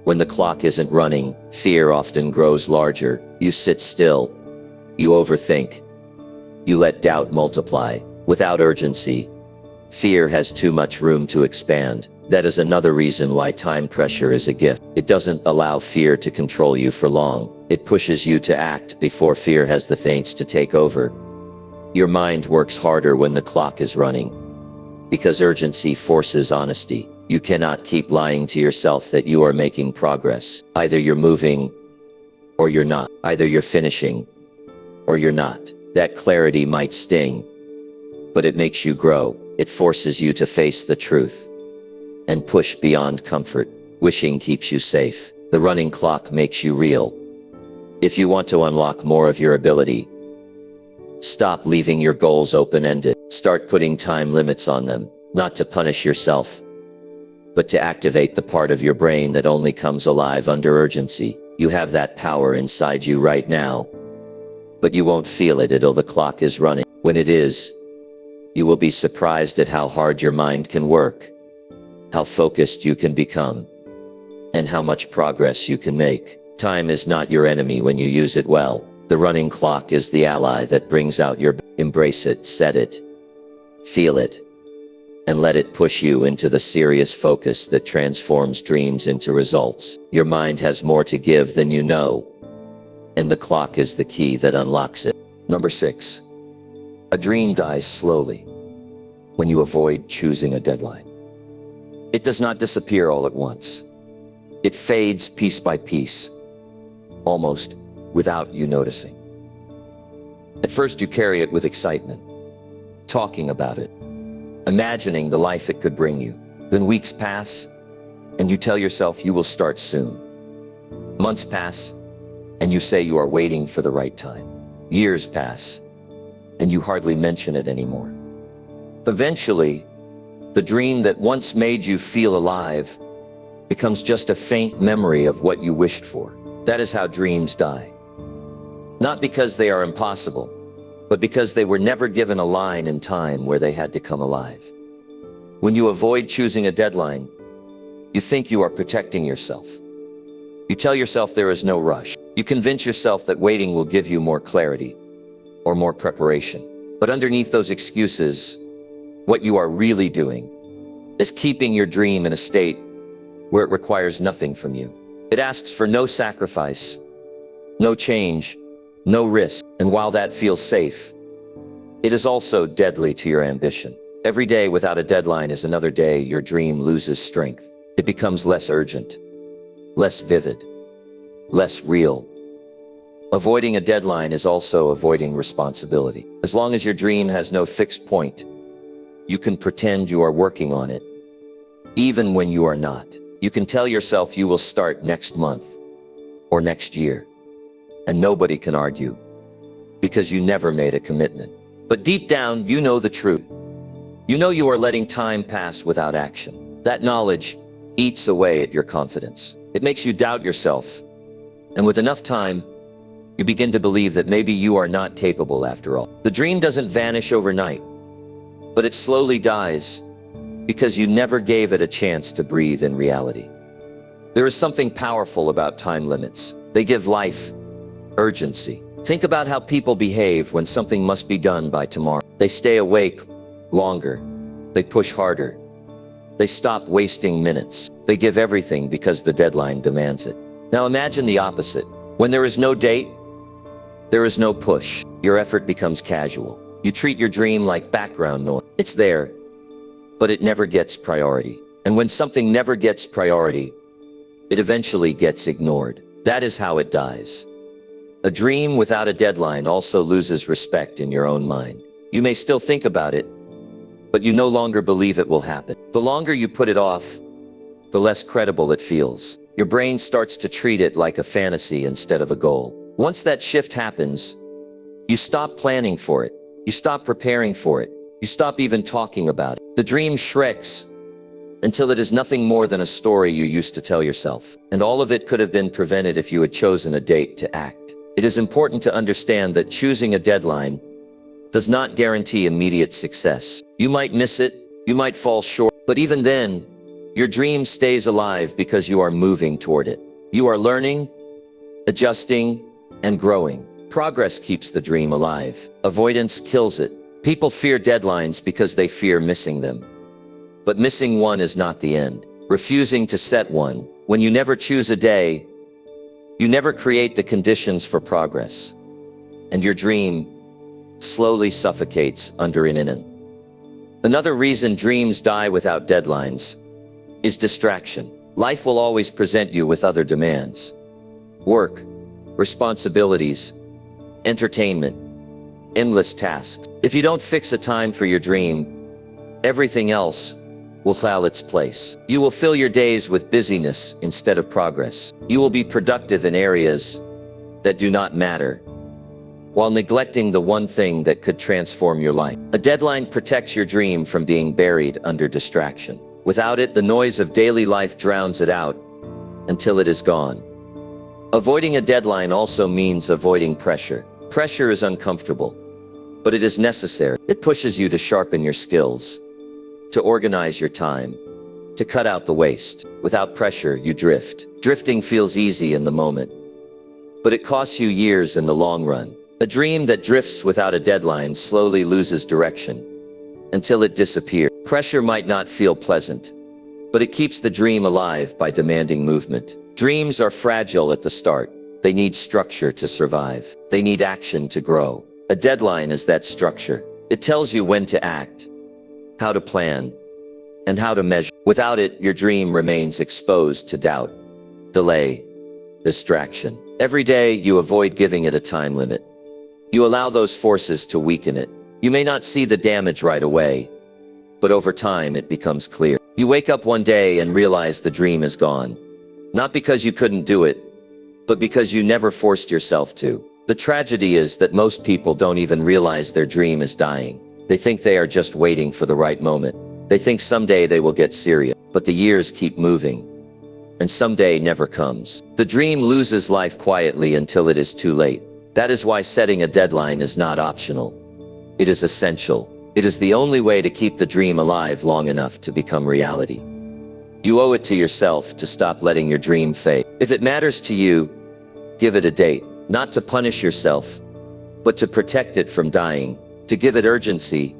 when the clock isn't running, fear often grows larger. You sit still. You overthink. You let doubt multiply. Without urgency, fear has too much room to expand. That is another reason why time pressure is a gift. It doesn't allow fear to control you for long. It pushes you to act before fear has the chance to take over. Your mind works harder when the clock is running, because urgency forces honesty. You cannot keep lying to yourself that you are making progress. Either you're moving, or you're not. Either you're finishing, or you're not. That clarity might sting, but it makes you grow. It forces you to face the truth and push beyond comfort. Wishing keeps you safe. The running clock makes you real. If you want to unlock more of your ability, stop leaving your goals open-ended. Start putting time limits on them, not to punish yourself, but to activate the part of your brain that only comes alive under urgency. You have that power inside you right now, but you won't feel it until the clock is running. When it is, you will be surprised at how hard your mind can work, how focused you can become, and how much progress you can make. Time is not your enemy when you use it well. The running clock is the ally that brings out your best. Embrace it, set it, feel it, and let it push you into the serious focus that transforms dreams into results. Your mind has more to give than you know, and the clock is the key that unlocks it. Number 6. A dream dies slowly when you avoid choosing a deadline. It does not disappear all at once. It fades piece by piece, almost without you noticing. At first you carry it with excitement, talking about it, imagining the life it could bring you. Then weeks pass, and you tell yourself you will start soon. Months pass, and you say you are waiting for the right time. Years pass, and you hardly mention it anymore. Eventually, the dream that once made you feel alive becomes just a faint memory of what you wished for. That is how dreams die. Not because they are impossible, but because they were never given a line in time where they had to come alive. When you avoid choosing a deadline, you think you are protecting yourself. You tell yourself there is no rush. You convince yourself that waiting will give you more clarity or more preparation. But underneath those excuses, what you are really doing is keeping your dream in a state where it requires nothing from you. It asks for no sacrifice, no change, no risk. And while that feels safe, it is also deadly to your ambition. Every day without a deadline is another day your dream loses strength. It becomes less urgent, less vivid, less real. Avoiding a deadline is also avoiding responsibility. As long as your dream has no fixed point, you can pretend you are working on it, even when you are not. You can tell yourself you will start next month or next year, and nobody can argue, because you never made a commitment. But deep down, you know the truth. You know you are letting time pass without action. That knowledge eats away at your confidence. It makes you doubt yourself, and with enough time, you begin to believe that maybe you are not capable after all. The dream doesn't vanish overnight, but it slowly dies because you never gave it a chance to breathe in reality. There is something powerful about time limits. They give life urgency. Think about how people behave when something must be done by tomorrow. They stay awake longer. They push harder. They stop wasting minutes. They give everything because the deadline demands it. Now imagine the opposite. When there is no date, there is no push. Your effort becomes casual. You treat your dream like background noise. It's there, but it never gets priority. And when something never gets priority, it eventually gets ignored. That is how it dies. A dream without a deadline also loses respect in your own mind. You may still think about it, but you no longer believe it will happen. The longer you put it off, the less credible it feels. Your brain starts to treat it like a fantasy instead of a goal. Once that shift happens, you stop planning for it. You stop preparing for it. You stop even talking about it. The dream shrinks until it is nothing more than a story you used to tell yourself. And all of it could have been prevented if you had chosen a date to act. It is important to understand that choosing a deadline does not guarantee immediate success. You might miss it, you might fall short, but even then, your dream stays alive because you are moving toward it. You are learning, adjusting, and growing. Progress keeps the dream alive. Avoidance kills it. People fear deadlines because they fear missing them. But missing one is not the end. Refusing to set one, when you never choose a day, you never create the conditions for progress. And your dream slowly suffocates under an inning. Another reason dreams die without deadlines is distraction. Life will always present you with other demands. Work, responsibilities, entertainment, endless tasks. If you don't fix a time for your dream, everything else will fill its place. You will fill your days with busyness instead of progress. You will be productive in areas that do not matter, while neglecting the one thing that could transform your life. A deadline protects your dream from being buried under distraction. Without it, the noise of daily life drowns it out until it is gone. Avoiding a deadline also means avoiding pressure. Pressure is uncomfortable, but it is necessary. It pushes you to sharpen your skills, to organize your time, to cut out the waste. Without pressure, you drift. Drifting feels easy in the moment, but it costs you years in the long run. A dream that drifts without a deadline slowly loses direction until it disappears. Pressure might not feel pleasant, but it keeps the dream alive by demanding movement. Dreams are fragile at the start. They need structure to survive. They need action to grow. A deadline is that structure. It tells you when to act, how to plan, and how to measure. Without it, your dream remains exposed to doubt, delay, distraction. Every day, you avoid giving it a time limit. You allow those forces to weaken it. You may not see the damage right away, but over time it becomes clear. You wake up one day and realize the dream is gone. Not because you couldn't do it, but because you never forced yourself to. The tragedy is that most people don't even realize their dream is dying. They think they are just waiting for the right moment. They think someday they will get serious, but the years keep moving, and someday never comes. The dream loses life quietly until it is too late. That is why setting a deadline is not optional. It is essential. It is the only way to keep the dream alive long enough to become reality. You owe it to yourself to stop letting your dream fade. If it matters to you, give it a date. Not to punish yourself, but to protect it from dying. To give it urgency,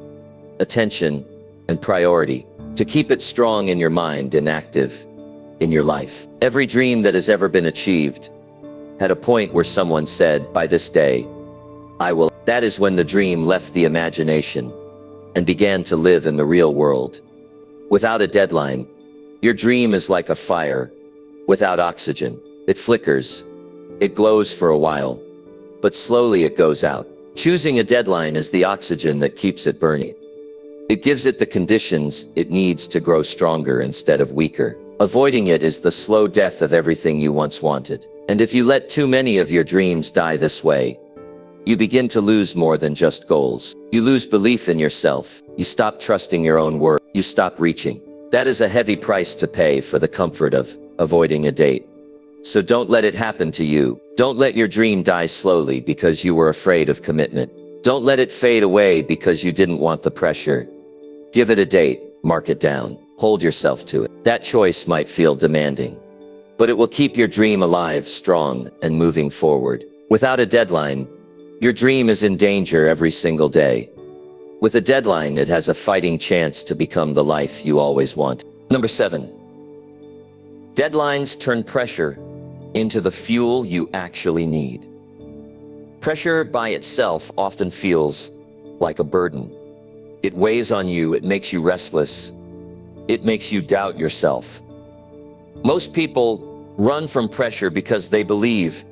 attention, and priority. To keep it strong in your mind and active in your life. Every dream that has ever been achieved had a point where someone said, "By this day, I will." That is when the dream left the imagination and began to live in the real world. Without a deadline, your dream is like a fire without oxygen. It flickers, it glows for a while, but slowly it goes out. Choosing a deadline is the oxygen that keeps it burning. It gives it the conditions it needs to grow stronger instead of weaker. Avoiding it is the slow death of everything you once wanted. And if you let too many of your dreams die this way, you begin to lose more than just goals. You lose belief in yourself. You stop trusting your own worth. You stop reaching. That is a heavy price to pay for the comfort of avoiding a date. So don't let it happen to you. Don't let your dream die slowly because you were afraid of commitment. Don't let it fade away because you didn't want the pressure. Give it a date, mark it down, hold yourself to it. That choice might feel demanding, but it will keep your dream alive, strong, and moving forward. Without a deadline, your dream is in danger every single day. With a deadline, it has a fighting chance to become the life you always want. Number 7. Deadlines turn pressure into the fuel you actually need. Pressure by itself often feels like a burden. It weighs on you, it makes you restless, it makes you doubt yourself. Most people run from pressure because they believe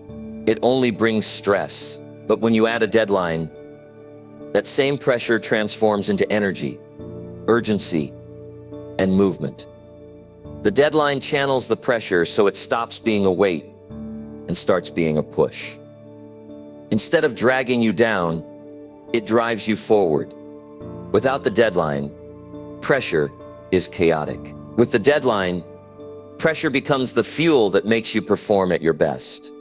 it only brings stress. But when you add a deadline, that same pressure transforms into energy, urgency, and movement. The deadline channels the pressure so it stops being a weight and starts being a push. Instead of dragging you down, it drives you forward. Without the deadline, pressure is chaotic. With the deadline, pressure becomes the fuel that makes you perform at your best.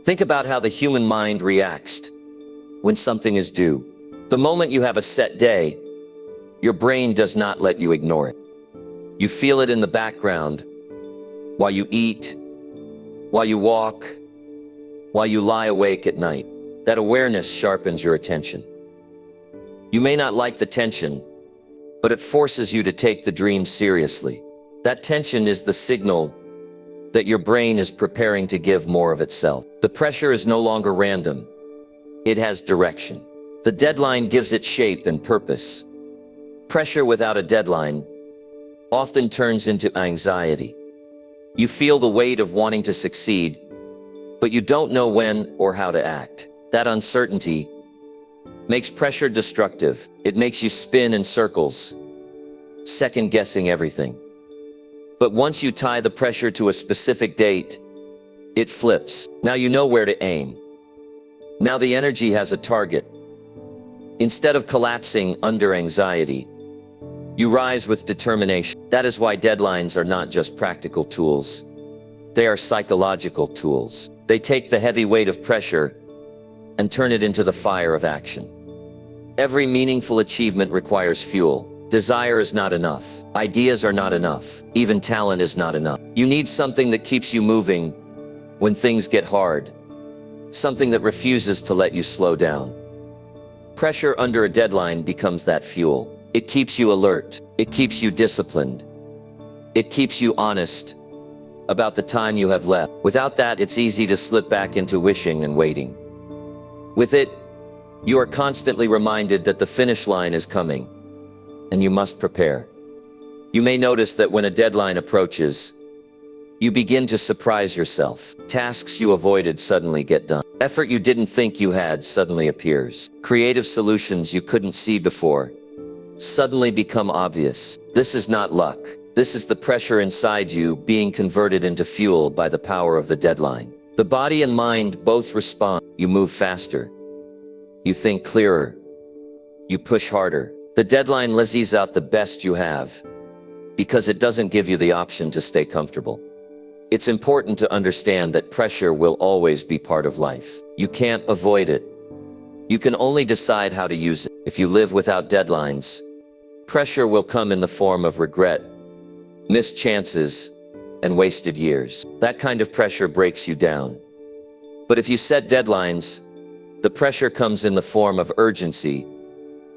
Think about how the human mind reacts when something is due. The moment you have a set day, your brain does not let you ignore it. You feel it in the background, while you eat, while you walk, while you lie awake at night. That awareness sharpens your attention. You may not like the tension, but it forces you to take the dream seriously. That tension is the signal that your brain is preparing to give more of itself. The pressure is no longer random. It has direction. The deadline gives it shape and purpose. Pressure without a deadline often turns into anxiety. You feel the weight of wanting to succeed, but you don't know when or how to act. That uncertainty makes pressure destructive. It makes you spin in circles, second-guessing everything. But once you tie the pressure to a specific date, it flips. Now you know where to aim. Now the energy has a target. Instead of collapsing under anxiety, you rise with determination. That is why deadlines are not just practical tools. They are psychological tools. They take the heavy weight of pressure and turn it into the fire of action. Every meaningful achievement requires fuel. Desire is not enough. Ideas are not enough. Even talent is not enough. You need something that keeps you moving when things get hard. Something that refuses to let you slow down. Pressure under a deadline becomes that fuel. It keeps you alert. It keeps you disciplined. It keeps you honest about the time you have left. Without that, it's easy to slip back into wishing and waiting. With it, you are constantly reminded that the finish line is coming, and you must prepare. You may notice that when a deadline approaches, you begin to surprise yourself. Tasks you avoided suddenly get done. Effort you didn't think you had suddenly appears. Creative solutions you couldn't see before suddenly become obvious. This is not luck. This is the pressure inside you being converted into fuel by the power of the deadline. The body and mind both respond. You move faster. You think clearer. You push harder. The deadline lays out the best you have because it doesn't give you the option to stay comfortable. It's important to understand that pressure will always be part of life. You can't avoid it. You can only decide how to use it. If you live without deadlines, pressure will come in the form of regret, missed chances, and wasted years. That kind of pressure breaks you down. But if you set deadlines, the pressure comes in the form of urgency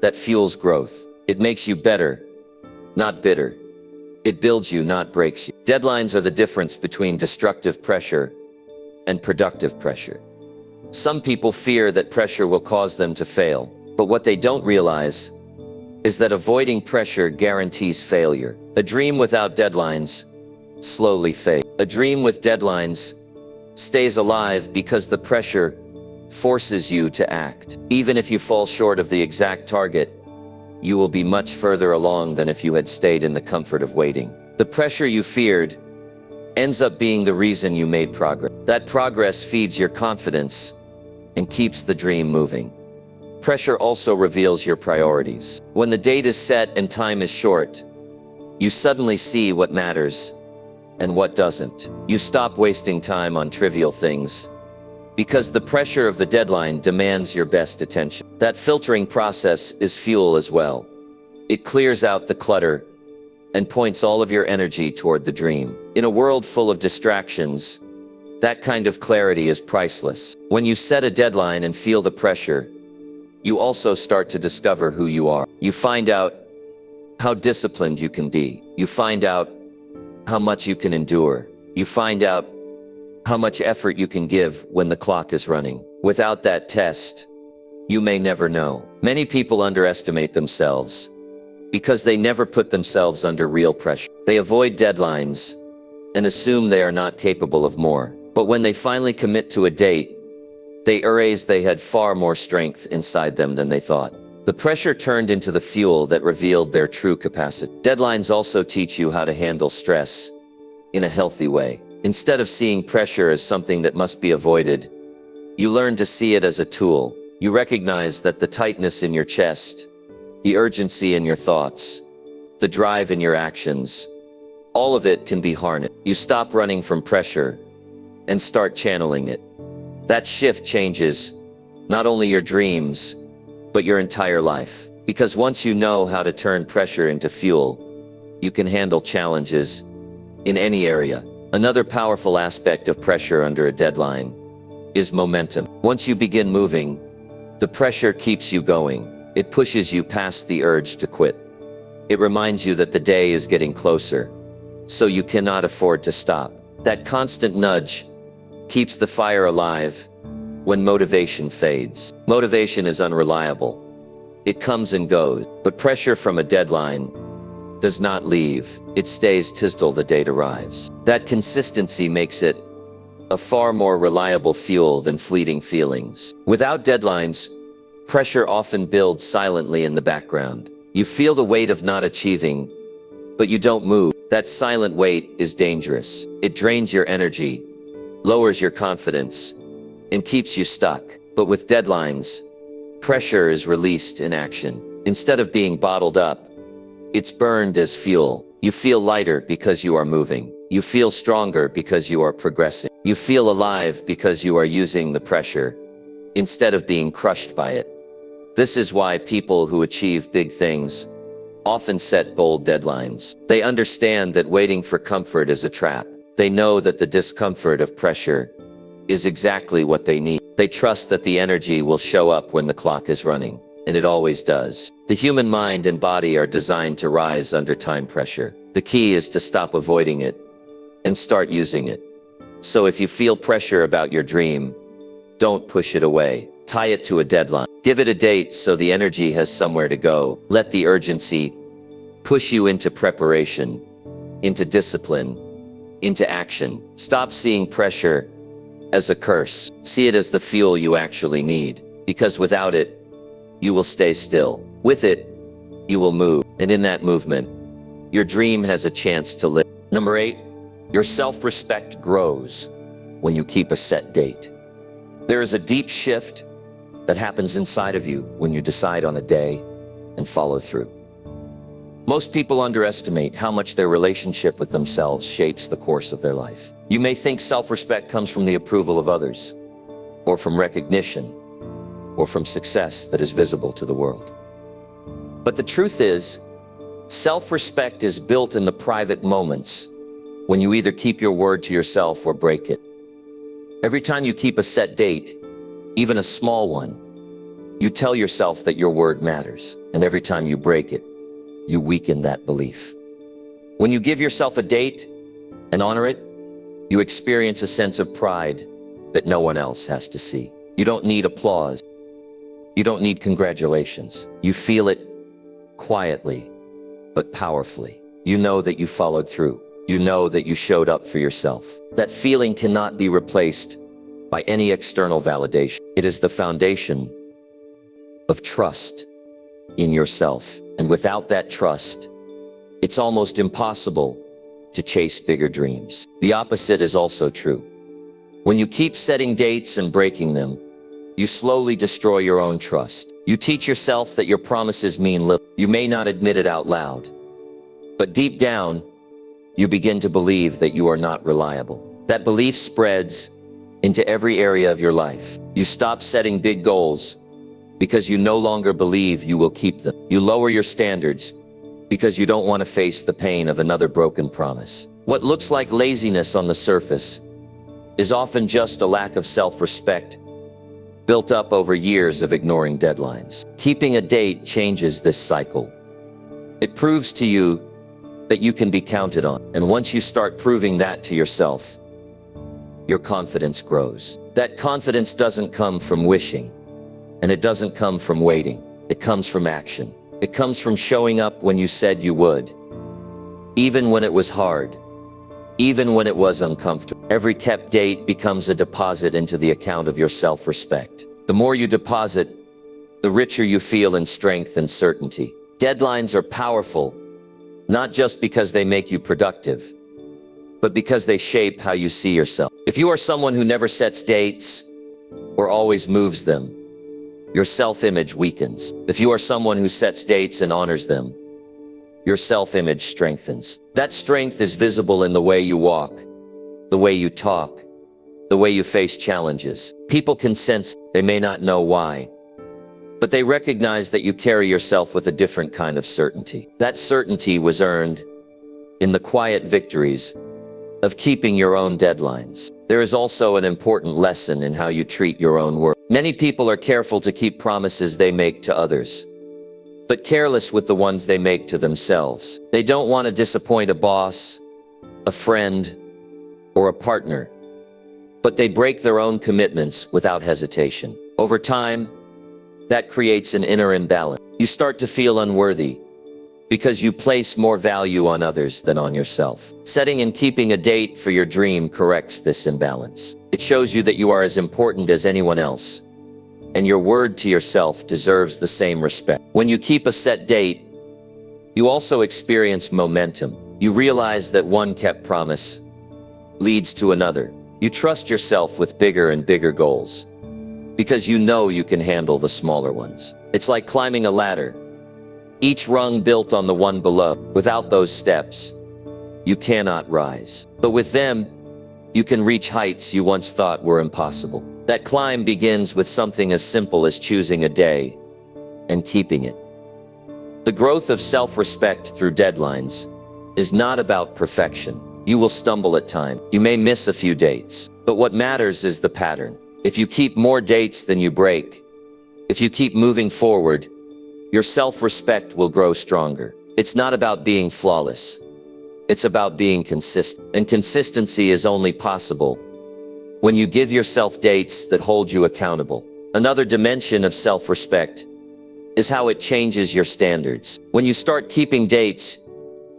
that fuels growth. It makes you better, not bitter. It builds you, not breaks you. Deadlines are the difference between destructive pressure and productive pressure. Some people fear that pressure will cause them to fail, but what they don't realize is that avoiding pressure guarantees failure. A dream without deadlines slowly fades. A dream with deadlines stays alive because the pressure forces you to act. Even if you fall short of the exact target, you will be much further along than if you had stayed in the comfort of waiting. The pressure you feared ends up being the reason you made progress. That progress feeds your confidence and keeps the dream moving. Pressure also reveals your priorities. When the date is set and time is short, you suddenly see what matters and what doesn't. You stop wasting time on trivial things because the pressure of the deadline demands your best attention. That filtering process is fuel as well. It clears out the clutter and points all of your energy toward the dream. In a world full of distractions, that kind of clarity is priceless. When you set a deadline and feel the pressure, you also start to discover who you are. You find out how disciplined you can be. You find out how much you can endure. You find out how much effort you can give when the clock is running. Without that test, you may never know. Many people underestimate themselves because they never put themselves under real pressure. They avoid deadlines and assume they are not capable of more. But when they finally commit to a date, they realize they had far more strength inside them than they thought. The pressure turned into the fuel that revealed their true capacity. Deadlines also teach you how to handle stress in a healthy way. Instead of seeing pressure as something that must be avoided, you learn to see it as a tool. You recognize that the tightness in your chest, the urgency in your thoughts, the drive in your actions, all of it can be harnessed. You stop running from pressure and start channeling it. That shift changes not only your dreams, but your entire life. Because once you know how to turn pressure into fuel, you can handle challenges in any area. Another powerful aspect of pressure under a deadline is momentum. Once you begin moving, the pressure keeps you going. It pushes you past the urge to quit. It reminds you that the day is getting closer, so you cannot afford to stop. That constant nudge keeps the fire alive when motivation fades. Motivation is unreliable. It comes and goes, but pressure from a deadline does not leave. It stays till the date arrives. That consistency makes it a far more reliable fuel than fleeting feelings. Without deadlines, pressure often builds silently in the background. You feel the weight of not achieving, but you don't move. That silent weight is dangerous. It drains your energy, lowers your confidence, and keeps you stuck. But with deadlines, pressure is released in action. Instead of being bottled up, it's burned as fuel. You feel lighter because you are moving. You feel stronger because you are progressing. You feel alive because you are using the pressure instead of being crushed by it. This is why people who achieve big things often set bold deadlines. They understand that waiting for comfort is a trap. They know that the discomfort of pressure is exactly what they need. They trust that the energy will show up when the clock is running, and it always does. The human mind and body are designed to rise under time pressure. The key is to stop avoiding it and start using it. So if you feel pressure about your dream, don't push it away. Tie it to a deadline. Give it a date so the energy has somewhere to go. Let the urgency push you into preparation, into discipline, into action. Stop seeing pressure as a curse. See it as the fuel you actually need. Because without it, you will stay still. With it, you will move. And in that movement, your dream has a chance to live. Number 8, your self-respect grows when you keep a set date. There is a deep shift that happens inside of you when you decide on a day and follow through. Most people underestimate how much their relationship with themselves shapes the course of their life. You may think self-respect comes from the approval of others, or from recognition, or from success that is visible to the world. But the truth is, self-respect is built in the private moments when you either keep your word to yourself or break it. Every time you keep a set date, even a small one, you tell yourself that your word matters. And every time you break it, you weaken that belief. When you give yourself a date and honor it, you experience a sense of pride that no one else has to see. You don't need applause. You don't need congratulations. You feel it quietly, but powerfully. You know that you followed through. You know that you showed up for yourself. That feeling cannot be replaced by any external validation. It is the foundation of trust in yourself. And without that trust, it's almost impossible to chase bigger dreams. The opposite is also true. When you keep setting dates and breaking them, you slowly destroy your own trust. You teach yourself that your promises mean little. You may not admit it out loud, but deep down, you begin to believe that you are not reliable. That belief spreads into every area of your life. You stop setting big goals because you no longer believe you will keep them. You lower your standards because you don't want to face the pain of another broken promise. What looks like laziness on the surface is often just a lack of self-respect built up over years of ignoring deadlines. Keeping a date changes this cycle. It proves to you that you can be counted on. And once you start proving that to yourself, your confidence grows. That confidence doesn't come from wishing, and it doesn't come from waiting. It comes from action. It comes from showing up when you said you would, even when it was hard, even when it was uncomfortable. Every kept date becomes a deposit into the account of your self-respect. The more you deposit, the richer you feel in strength and certainty. Deadlines are powerful, not just because they make you productive, but because they shape how you see yourself. If you are someone who never sets dates or always moves them, your self-image weakens. If you are someone who sets dates and honors them, your self-image strengthens. That strength is visible in the way you walk, the way you talk, the way you face challenges. People can sense, they may not know why, but they recognize that you carry yourself with a different kind of certainty. That certainty was earned in the quiet victories of keeping your own deadlines. There is also an important lesson in how you treat your own work. Many people are careful to keep promises they make to others, but careless with the ones they make to themselves. They don't want to disappoint a boss, a friend, or a partner, but they break their own commitments without hesitation. Over time, that creates an inner imbalance. You start to feel unworthy because you place more value on others than on yourself. Setting and keeping a date for your dream corrects this imbalance. It shows you that you are as important as anyone else, and your word to yourself deserves the same respect. When you keep a set date, you also experience momentum. You realize that one kept promise leads to another. You trust yourself with bigger and bigger goals, because you know you can handle the smaller ones. It's like climbing a ladder, each rung built on the one below. Without those steps, you cannot rise. But with them, you can reach heights you once thought were impossible. That climb begins with something as simple as choosing a day and keeping it. The growth of self-respect through deadlines is not about perfection. You will stumble at times. You may miss a few dates. But what matters is the pattern. If you keep more dates than you break, if you keep moving forward, your self-respect will grow stronger. It's not about being flawless. It's about being consistent. And consistency is only possible when you give yourself dates that hold you accountable. Another dimension of self-respect is how it changes your standards. When you start keeping dates,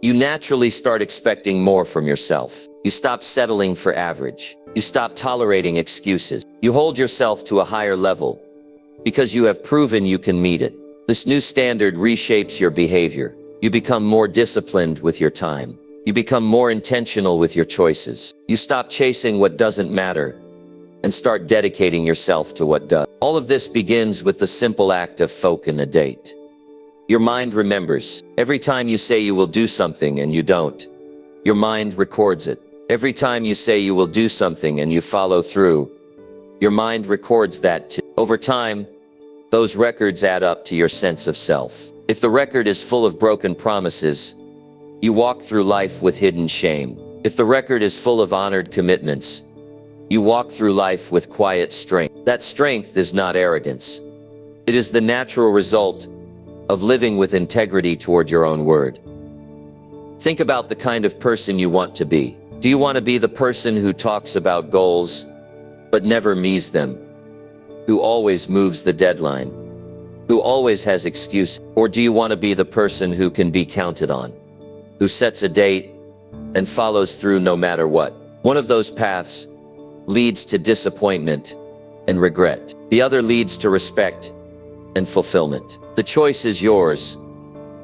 you naturally start expecting more from yourself. You stop settling for average. You stop tolerating excuses. You hold yourself to a higher level because you have proven you can meet it. This new standard reshapes your behavior. You become more disciplined with your time. You become more intentional with your choices. You stop chasing what doesn't matter and start dedicating yourself to what does. All of this begins with the simple act of focusing a date. Your mind remembers. Every time you say you will do something and you don't, your mind records it. Every time you say you will do something and you follow through, your mind records that too. Over time, those records add up to your sense of self. If the record is full of broken promises, you walk through life with hidden shame. If the record is full of honored commitments, you walk through life with quiet strength. That strength is not arrogance. It is the natural result of living with integrity toward your own word. Think about the kind of person you want to be. Do you want to be the person who talks about goals, but never meets them? Who always moves the deadline? Who always has excuse? Or do you want to be the person who can be counted on? Who sets a date and follows through no matter what? One of those paths leads to disappointment and regret. The other leads to respect and fulfillment. The choice is yours,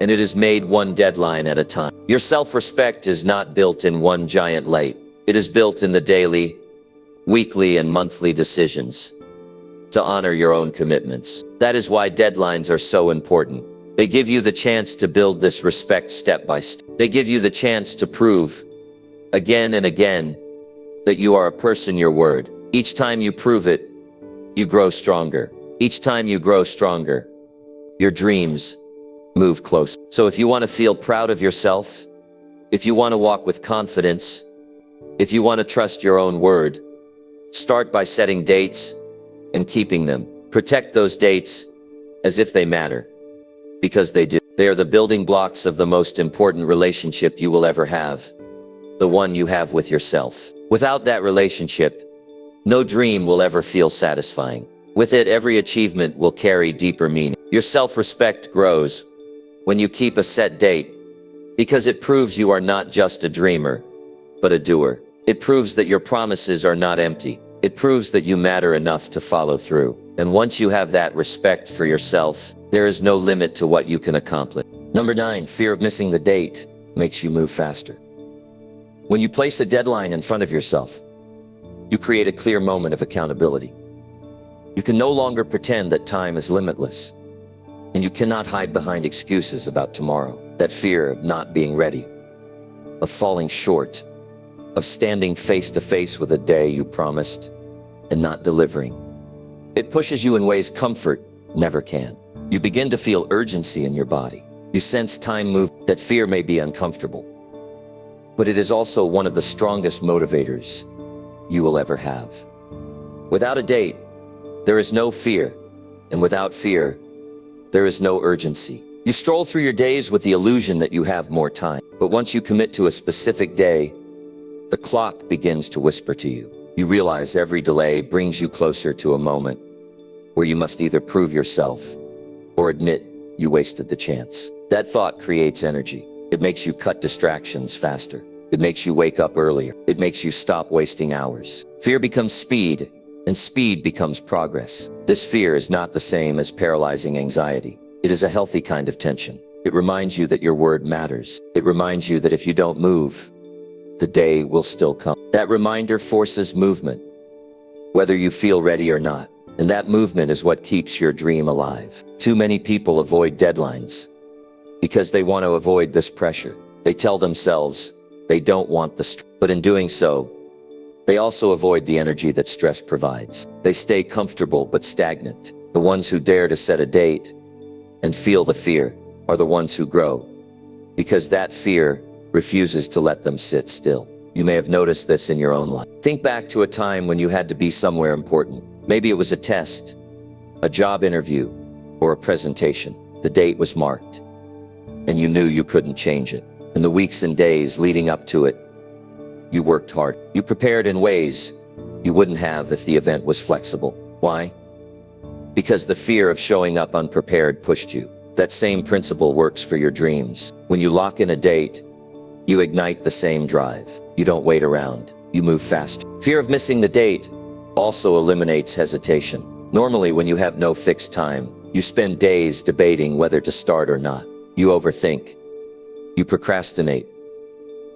and it is made one deadline at a time. Your self-respect is not built in one giant leap. It is built in the daily, weekly, and monthly decisions to honor your own commitments. That is why deadlines are so important. They give you the chance to build this respect step by step. They give you the chance to prove, again and again, that you are a person your word. Each time you prove it, you grow stronger. Each time you grow stronger, your dreams Move close. So if you want to feel proud of yourself, if you want to walk with confidence, if you want to trust your own word, start by setting dates and keeping them. Protect those dates as if they matter, because they do. They are the building blocks of the most important relationship you will ever have, the one you have with yourself. Without that relationship, no dream will ever feel satisfying. With it, every achievement will carry deeper meaning. Your self-respect grows when you keep a set date, because it proves you are not just a dreamer, but a doer. It proves that your promises are not empty. It proves that you matter enough to follow through. And once you have that respect for yourself, there is no limit to what you can accomplish. Number 9, fear of missing the date makes you move faster. When you place a deadline in front of yourself, you create a clear moment of accountability. You can no longer pretend that time is limitless, and you cannot hide behind excuses about tomorrow. That fear of not being ready, of falling short, of standing face to face with a day you promised and not delivering. It pushes you in ways comfort never can. You begin to feel urgency in your body. You sense time move. That fear may be uncomfortable, but it is also one of the strongest motivators you will ever have. Without a date, there is no fear, and without fear, there is no urgency. You stroll through your days with the illusion that you have more time, but once you commit to a specific day, the clock begins to whisper to you. You realize every delay brings you closer to a moment where you must either prove yourself or admit you wasted the chance. That thought creates energy. It makes you cut distractions faster. It makes you wake up earlier. It makes you stop wasting hours. Fear becomes speed, and speed becomes progress. This fear is not the same as paralyzing anxiety. It is a healthy kind of tension. It reminds you that your word matters. It reminds you that if you don't move, the day will still come. That reminder forces movement, whether you feel ready or not. And that movement is what keeps your dream alive. Too many people avoid deadlines because they want to avoid this pressure. They tell themselves they don't want the stress, but in doing so, they also avoid the energy that stress provides. They stay comfortable but stagnant. The ones who dare to set a date and feel the fear are the ones who grow, because that fear refuses to let them sit still. You may have noticed this in your own life. Think back to a time when you had to be somewhere important. Maybe it was a test, a job interview, or a presentation. The date was marked, and you knew you couldn't change it. In the weeks and days leading up to it, you worked hard. You prepared in ways you wouldn't have if the event was flexible. Why? Because the fear of showing up unprepared pushed you. That same principle works for your dreams. When you lock in a date, you ignite the same drive. You don't wait around. You move fast. Fear of missing the date also eliminates hesitation. Normally, when you have no fixed time, you spend days debating whether to start or not. You overthink. You procrastinate.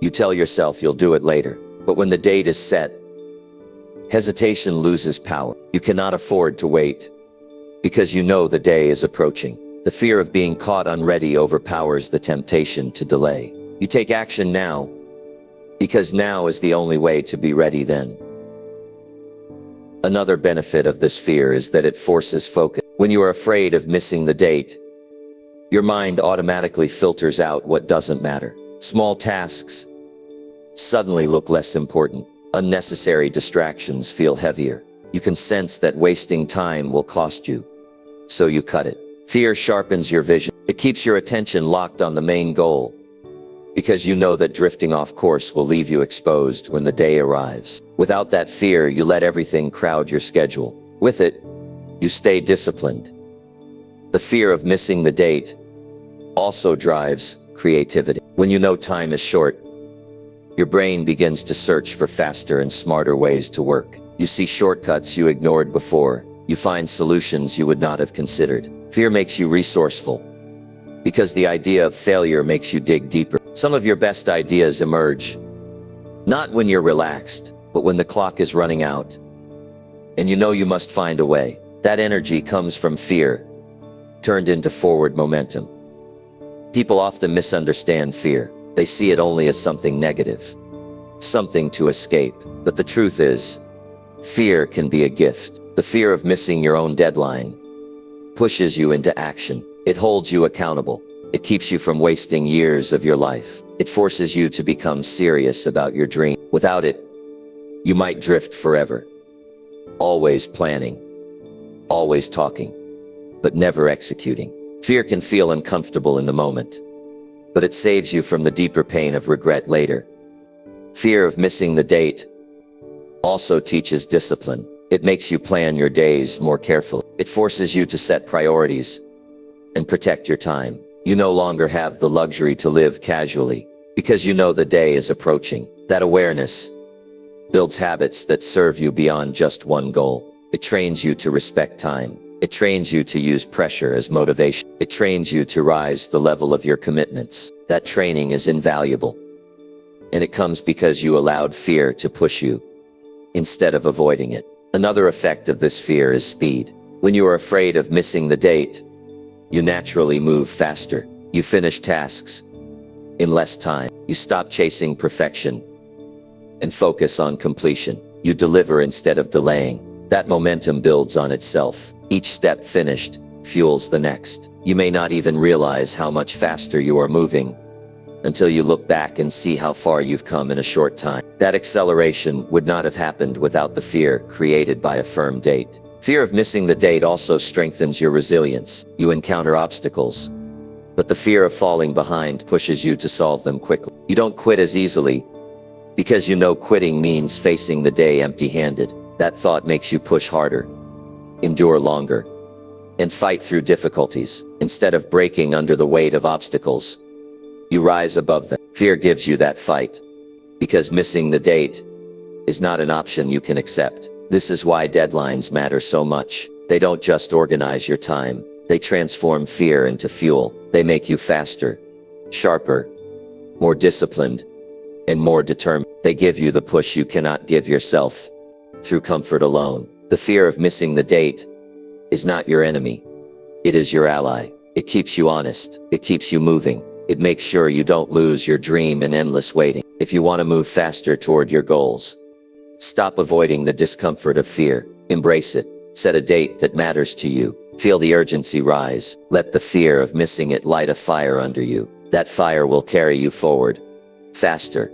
You tell yourself you'll do it later. But when the date is set, hesitation loses power. You cannot afford to wait, because you know the day is approaching. The fear of being caught unready overpowers the temptation to delay. You take action now, because now is the only way to be ready then. Another benefit of this fear is that it forces focus. When you are afraid of missing the date, your mind automatically filters out what doesn't matter. Small tasks suddenly look less important. Unnecessary distractions feel heavier. You can sense that wasting time will cost you, so you cut it. Fear sharpens your vision. It keeps your attention locked on the main goal, because you know that drifting off course will leave you exposed when the day arrives. Without that fear, you let everything crowd your schedule. With it, you stay disciplined. The fear of missing the date also drives creativity. When you know time is short, your brain begins to search for faster and smarter ways to work. You see shortcuts you ignored before. You find solutions you would not have considered. Fear makes you resourceful, because the idea of failure makes you dig deeper. Some of your best ideas emerge not when you're relaxed, but when the clock is running out, and you know you must find a way. That energy comes from fear, turned into forward momentum. People often misunderstand fear. They see it only as something negative, something to escape. But the truth is, fear can be a gift. The fear of missing your own deadline pushes you into action. It holds you accountable. It keeps you from wasting years of your life. It forces you to become serious about your dream. Without it, you might drift forever. Always planning, always talking, but never executing. Fear can feel uncomfortable in the moment, but it saves you from the deeper pain of regret later. Fear of missing the date also teaches discipline. It makes you plan your days more carefully. It forces you to set priorities and protect your time. You no longer have the luxury to live casually because you know the day is approaching. That awareness builds habits that serve you beyond just one goal. It trains you to respect time. It trains you to use pressure as motivation. It trains you to rise the level of your commitments. That training is invaluable. And it comes because you allowed fear to push you instead of avoiding it. Another effect of this fear is speed. When you are afraid of missing the date, you naturally move faster. You finish tasks in less time. You stop chasing perfection and focus on completion. You deliver instead of delaying. That momentum builds on itself. Each step finished fuels the next. You may not even realize how much faster you are moving until you look back and see how far you've come in a short time. That acceleration would not have happened without the fear created by a firm date. Fear of missing the date also strengthens your resilience. You encounter obstacles, but the fear of falling behind pushes you to solve them quickly. You don't quit as easily because you know quitting means facing the day empty-handed. That thought makes you push harder, endure longer, and fight through difficulties. Instead of breaking under the weight of obstacles, you rise above them. Fear gives you that fight because missing the date is not an option you can accept. This is why deadlines matter so much. They don't just organize your time. They transform fear into fuel. They make you faster, sharper, more disciplined, and more determined. They give you the push you cannot give yourself through comfort alone. The fear of missing the date is not your enemy. It is your ally. It keeps you honest. It keeps you moving. It makes sure you don't lose your dream in endless waiting. If you want to move faster toward your goals, stop avoiding the discomfort of fear. Embrace it. Set a date that matters to you. Feel the urgency rise. Let the fear of missing it light a fire under you. That fire will carry you forward, faster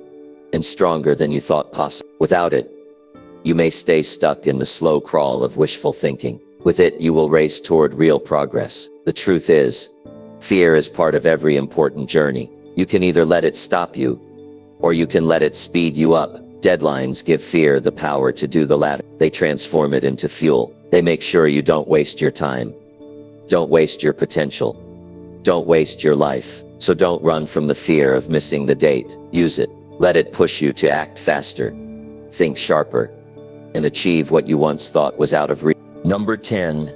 and stronger than you thought possible. Without it, you may stay stuck in the slow crawl of wishful thinking. With it, you will race toward real progress. The truth is, fear is part of every important journey. You can either let it stop you, or you can let it speed you up. Deadlines give fear the power to do the latter. They transform it into fuel. They make sure you don't waste your time. Don't waste your potential. Don't waste your life. So don't run from the fear of missing the date. Use it. Let it push you to act faster, think sharper, and achieve what you once thought was out of reach. Number 10,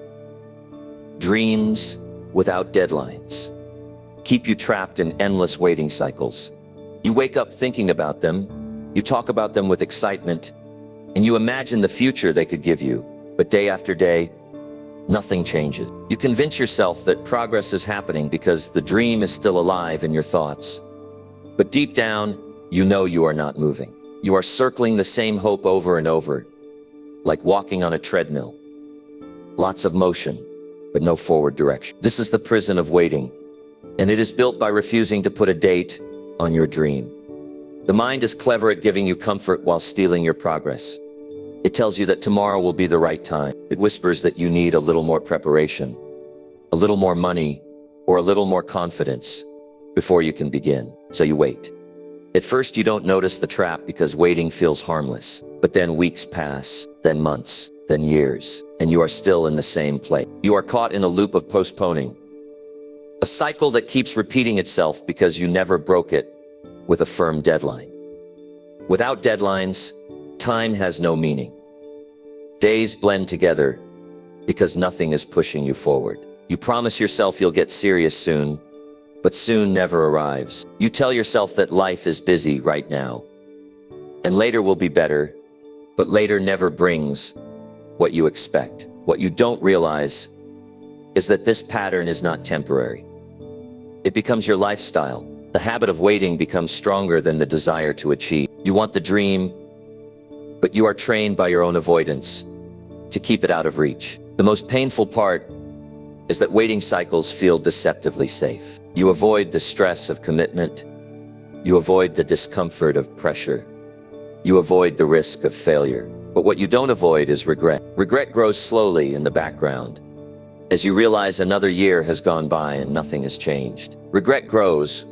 dreams without deadlines keep you trapped in endless waiting cycles. You wake up thinking about them, you talk about them with excitement, and you imagine the future they could give you. But day after day, nothing changes. You convince yourself that progress is happening because the dream is still alive in your thoughts. But deep down, you know you are not moving. You are circling the same hope over and over, like walking on a treadmill. Lots of motion, but no forward direction. This is the prison of waiting, and it is built by refusing to put a date on your dream. The mind is clever at giving you comfort while stealing your progress. It tells you that tomorrow will be the right time. It whispers that you need a little more preparation, a little more money, or a little more confidence before you can begin. So you wait. At first, you don't notice the trap because waiting feels harmless. But then weeks pass, then months, then years, and you are still in the same place. You are caught in a loop of postponing, a cycle that keeps repeating itself because you never broke it with a firm deadline. Without deadlines, time has no meaning. Days blend together because nothing is pushing you forward. You promise yourself you'll get serious soon, but soon never arrives. You tell yourself that life is busy right now, and later will be better, but later never brings what you expect. What you don't realize is that this pattern is not temporary. It becomes your lifestyle. The habit of waiting becomes stronger than the desire to achieve. You want the dream, but you are trained by your own avoidance to keep it out of reach. The most painful part is that waiting cycles feel deceptively safe. You avoid the stress of commitment. You avoid the discomfort of pressure. You avoid the risk of failure. But what you don't avoid is regret. Regret grows slowly in the background, as you realize another year has gone by and nothing has changed. Regret grows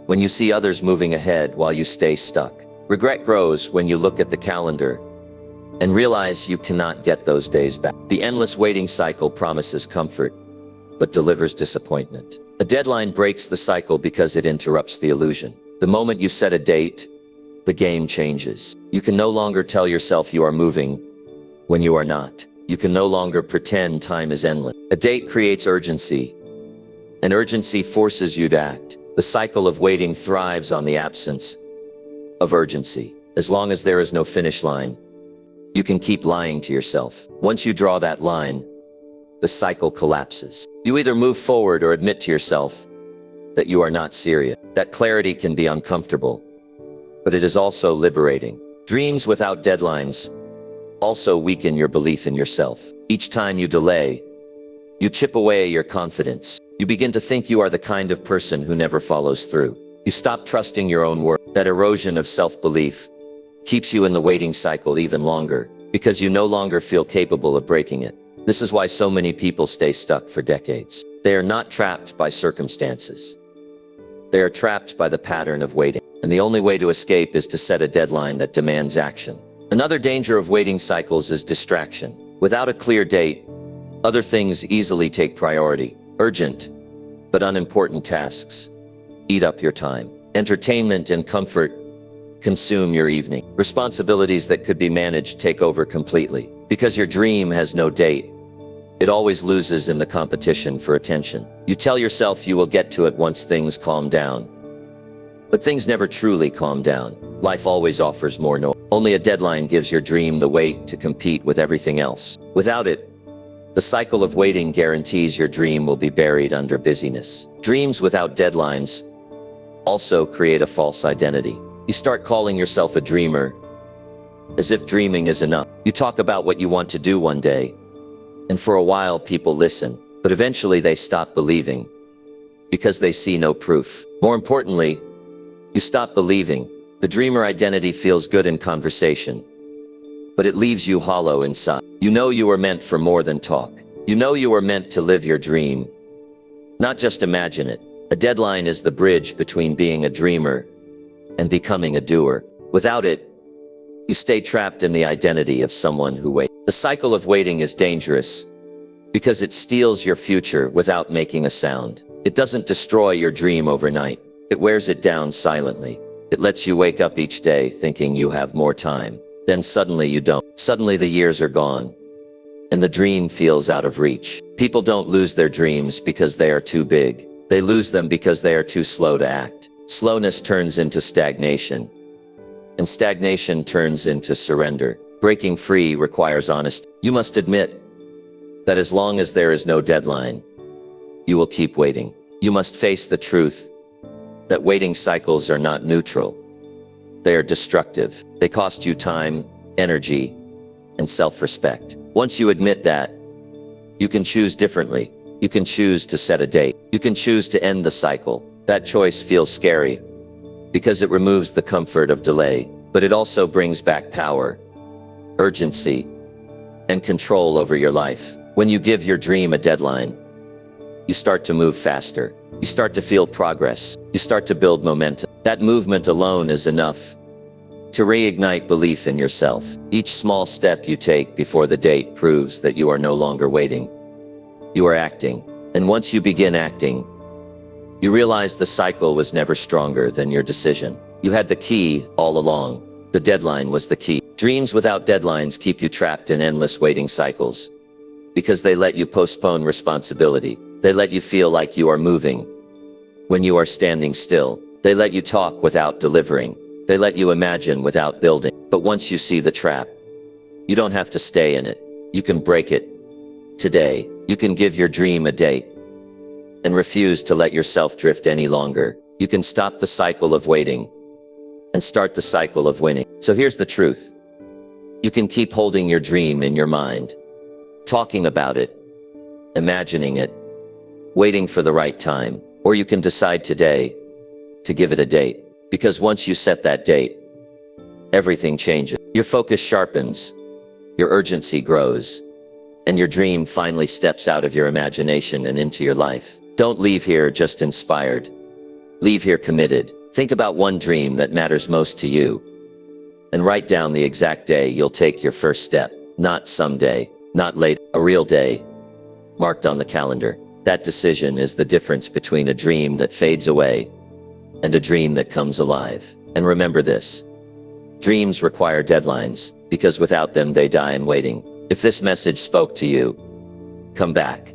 when you see others moving ahead while you stay stuck. Regret grows when you look at the calendar and realize you cannot get those days back. The endless waiting cycle promises comfort, but delivers disappointment. A deadline breaks the cycle because it interrupts the illusion. The moment you set a date, the game changes. You can no longer tell yourself you are moving when you are not. You can no longer pretend time is endless. A date creates urgency, and urgency forces you to act. The cycle of waiting thrives on the absence of urgency. As long as there is no finish line, you can keep lying to yourself. Once you draw that line, the cycle collapses. You either move forward or admit to yourself that you are not serious. That clarity can be uncomfortable, but it is also liberating. Dreams without deadlines also weaken your belief in yourself. Each time you delay, you chip away your confidence. You begin to think you are the kind of person who never follows through. You stop trusting your own word. That erosion of self-belief keeps you in the waiting cycle even longer, because you no longer feel capable of breaking it. This is why so many people stay stuck for decades. They are not trapped by circumstances. They are trapped by the pattern of waiting. And the only way to escape is to set a deadline that demands action. Another danger of waiting cycles is distraction. Without a clear date, other things easily take priority. Urgent, but unimportant tasks eat up your time. Entertainment and comfort consume your evening. Responsibilities that could be managed take over completely. Because your dream has no date, it always loses in the competition for attention. You tell yourself you will get to it once things calm down. But things never truly calm down. Life always offers more noise. Only a deadline gives your dream the weight to compete with everything else. Without it, the cycle of waiting guarantees your dream will be buried under busyness. Dreams without deadlines also create a false identity. You start calling yourself a dreamer, as if dreaming is enough. You talk about what you want to do one day, and for a while people listen, but eventually they stop believing because they see no proof. More importantly, you stop believing. The dreamer identity feels good in conversation, but it leaves you hollow inside. You know you are meant for more than talk. You know you are meant to live your dream, not just imagine it. A deadline is the bridge between being a dreamer and becoming a doer. Without it, you stay trapped in the identity of someone who waits. The cycle of waiting is dangerous because it steals your future without making a sound. It doesn't destroy your dream overnight. It wears it down silently. It lets you wake up each day thinking you have more time. Then suddenly you don't. Suddenly the years are gone, and the dream feels out of reach. People don't lose their dreams because they are too big. They lose them because they are too slow to act. Slowness turns into stagnation, and stagnation turns into surrender. Breaking free requires honesty. You must admit that as long as there is no deadline, you will keep waiting. You must face the truth that waiting cycles are not neutral. They are destructive. They cost you time, energy, and self-respect. Once you admit that, you can choose differently. You can choose to set a date. You can choose to end the cycle. That choice feels scary because it removes the comfort of delay, but it also brings back power, urgency, and control over your life. When you give your dream a deadline, you start to move faster. You start to feel progress. You start to build momentum. That movement alone is enough to reignite belief in yourself. Each small step you take before the date proves that you are no longer waiting. You are acting. And once you begin acting, you realize the cycle was never stronger than your decision. You had the key all along. The deadline was the key. Dreams without deadlines keep you trapped in endless waiting cycles because they let you postpone responsibility. They let you feel like you are moving when you are standing still. They let you talk without delivering. They let you imagine without building. But once you see the trap, you don't have to stay in it. You can break it today. You can give your dream a date and refuse to let yourself drift any longer. You can stop the cycle of waiting and start the cycle of winning. So here's the truth. You can keep holding your dream in your mind, talking about it, imagining it, waiting for the right time, or you can decide today to give it a date. Because once you set that date, everything changes. Your focus sharpens, your urgency grows, and your dream finally steps out of your imagination and into your life. Don't leave here just inspired. Leave here committed. Think about one dream that matters most to you, and write down the exact day you'll take your first step. Not someday, not late, a real day, marked on the calendar. That decision is the difference between a dream that fades away and a dream that comes alive. And remember this: dreams require deadlines, because without them they die in waiting. If this message spoke to you, come back,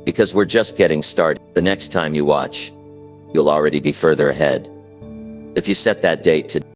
because we're just getting started. The next time you watch, you'll already be further ahead. If you set that date to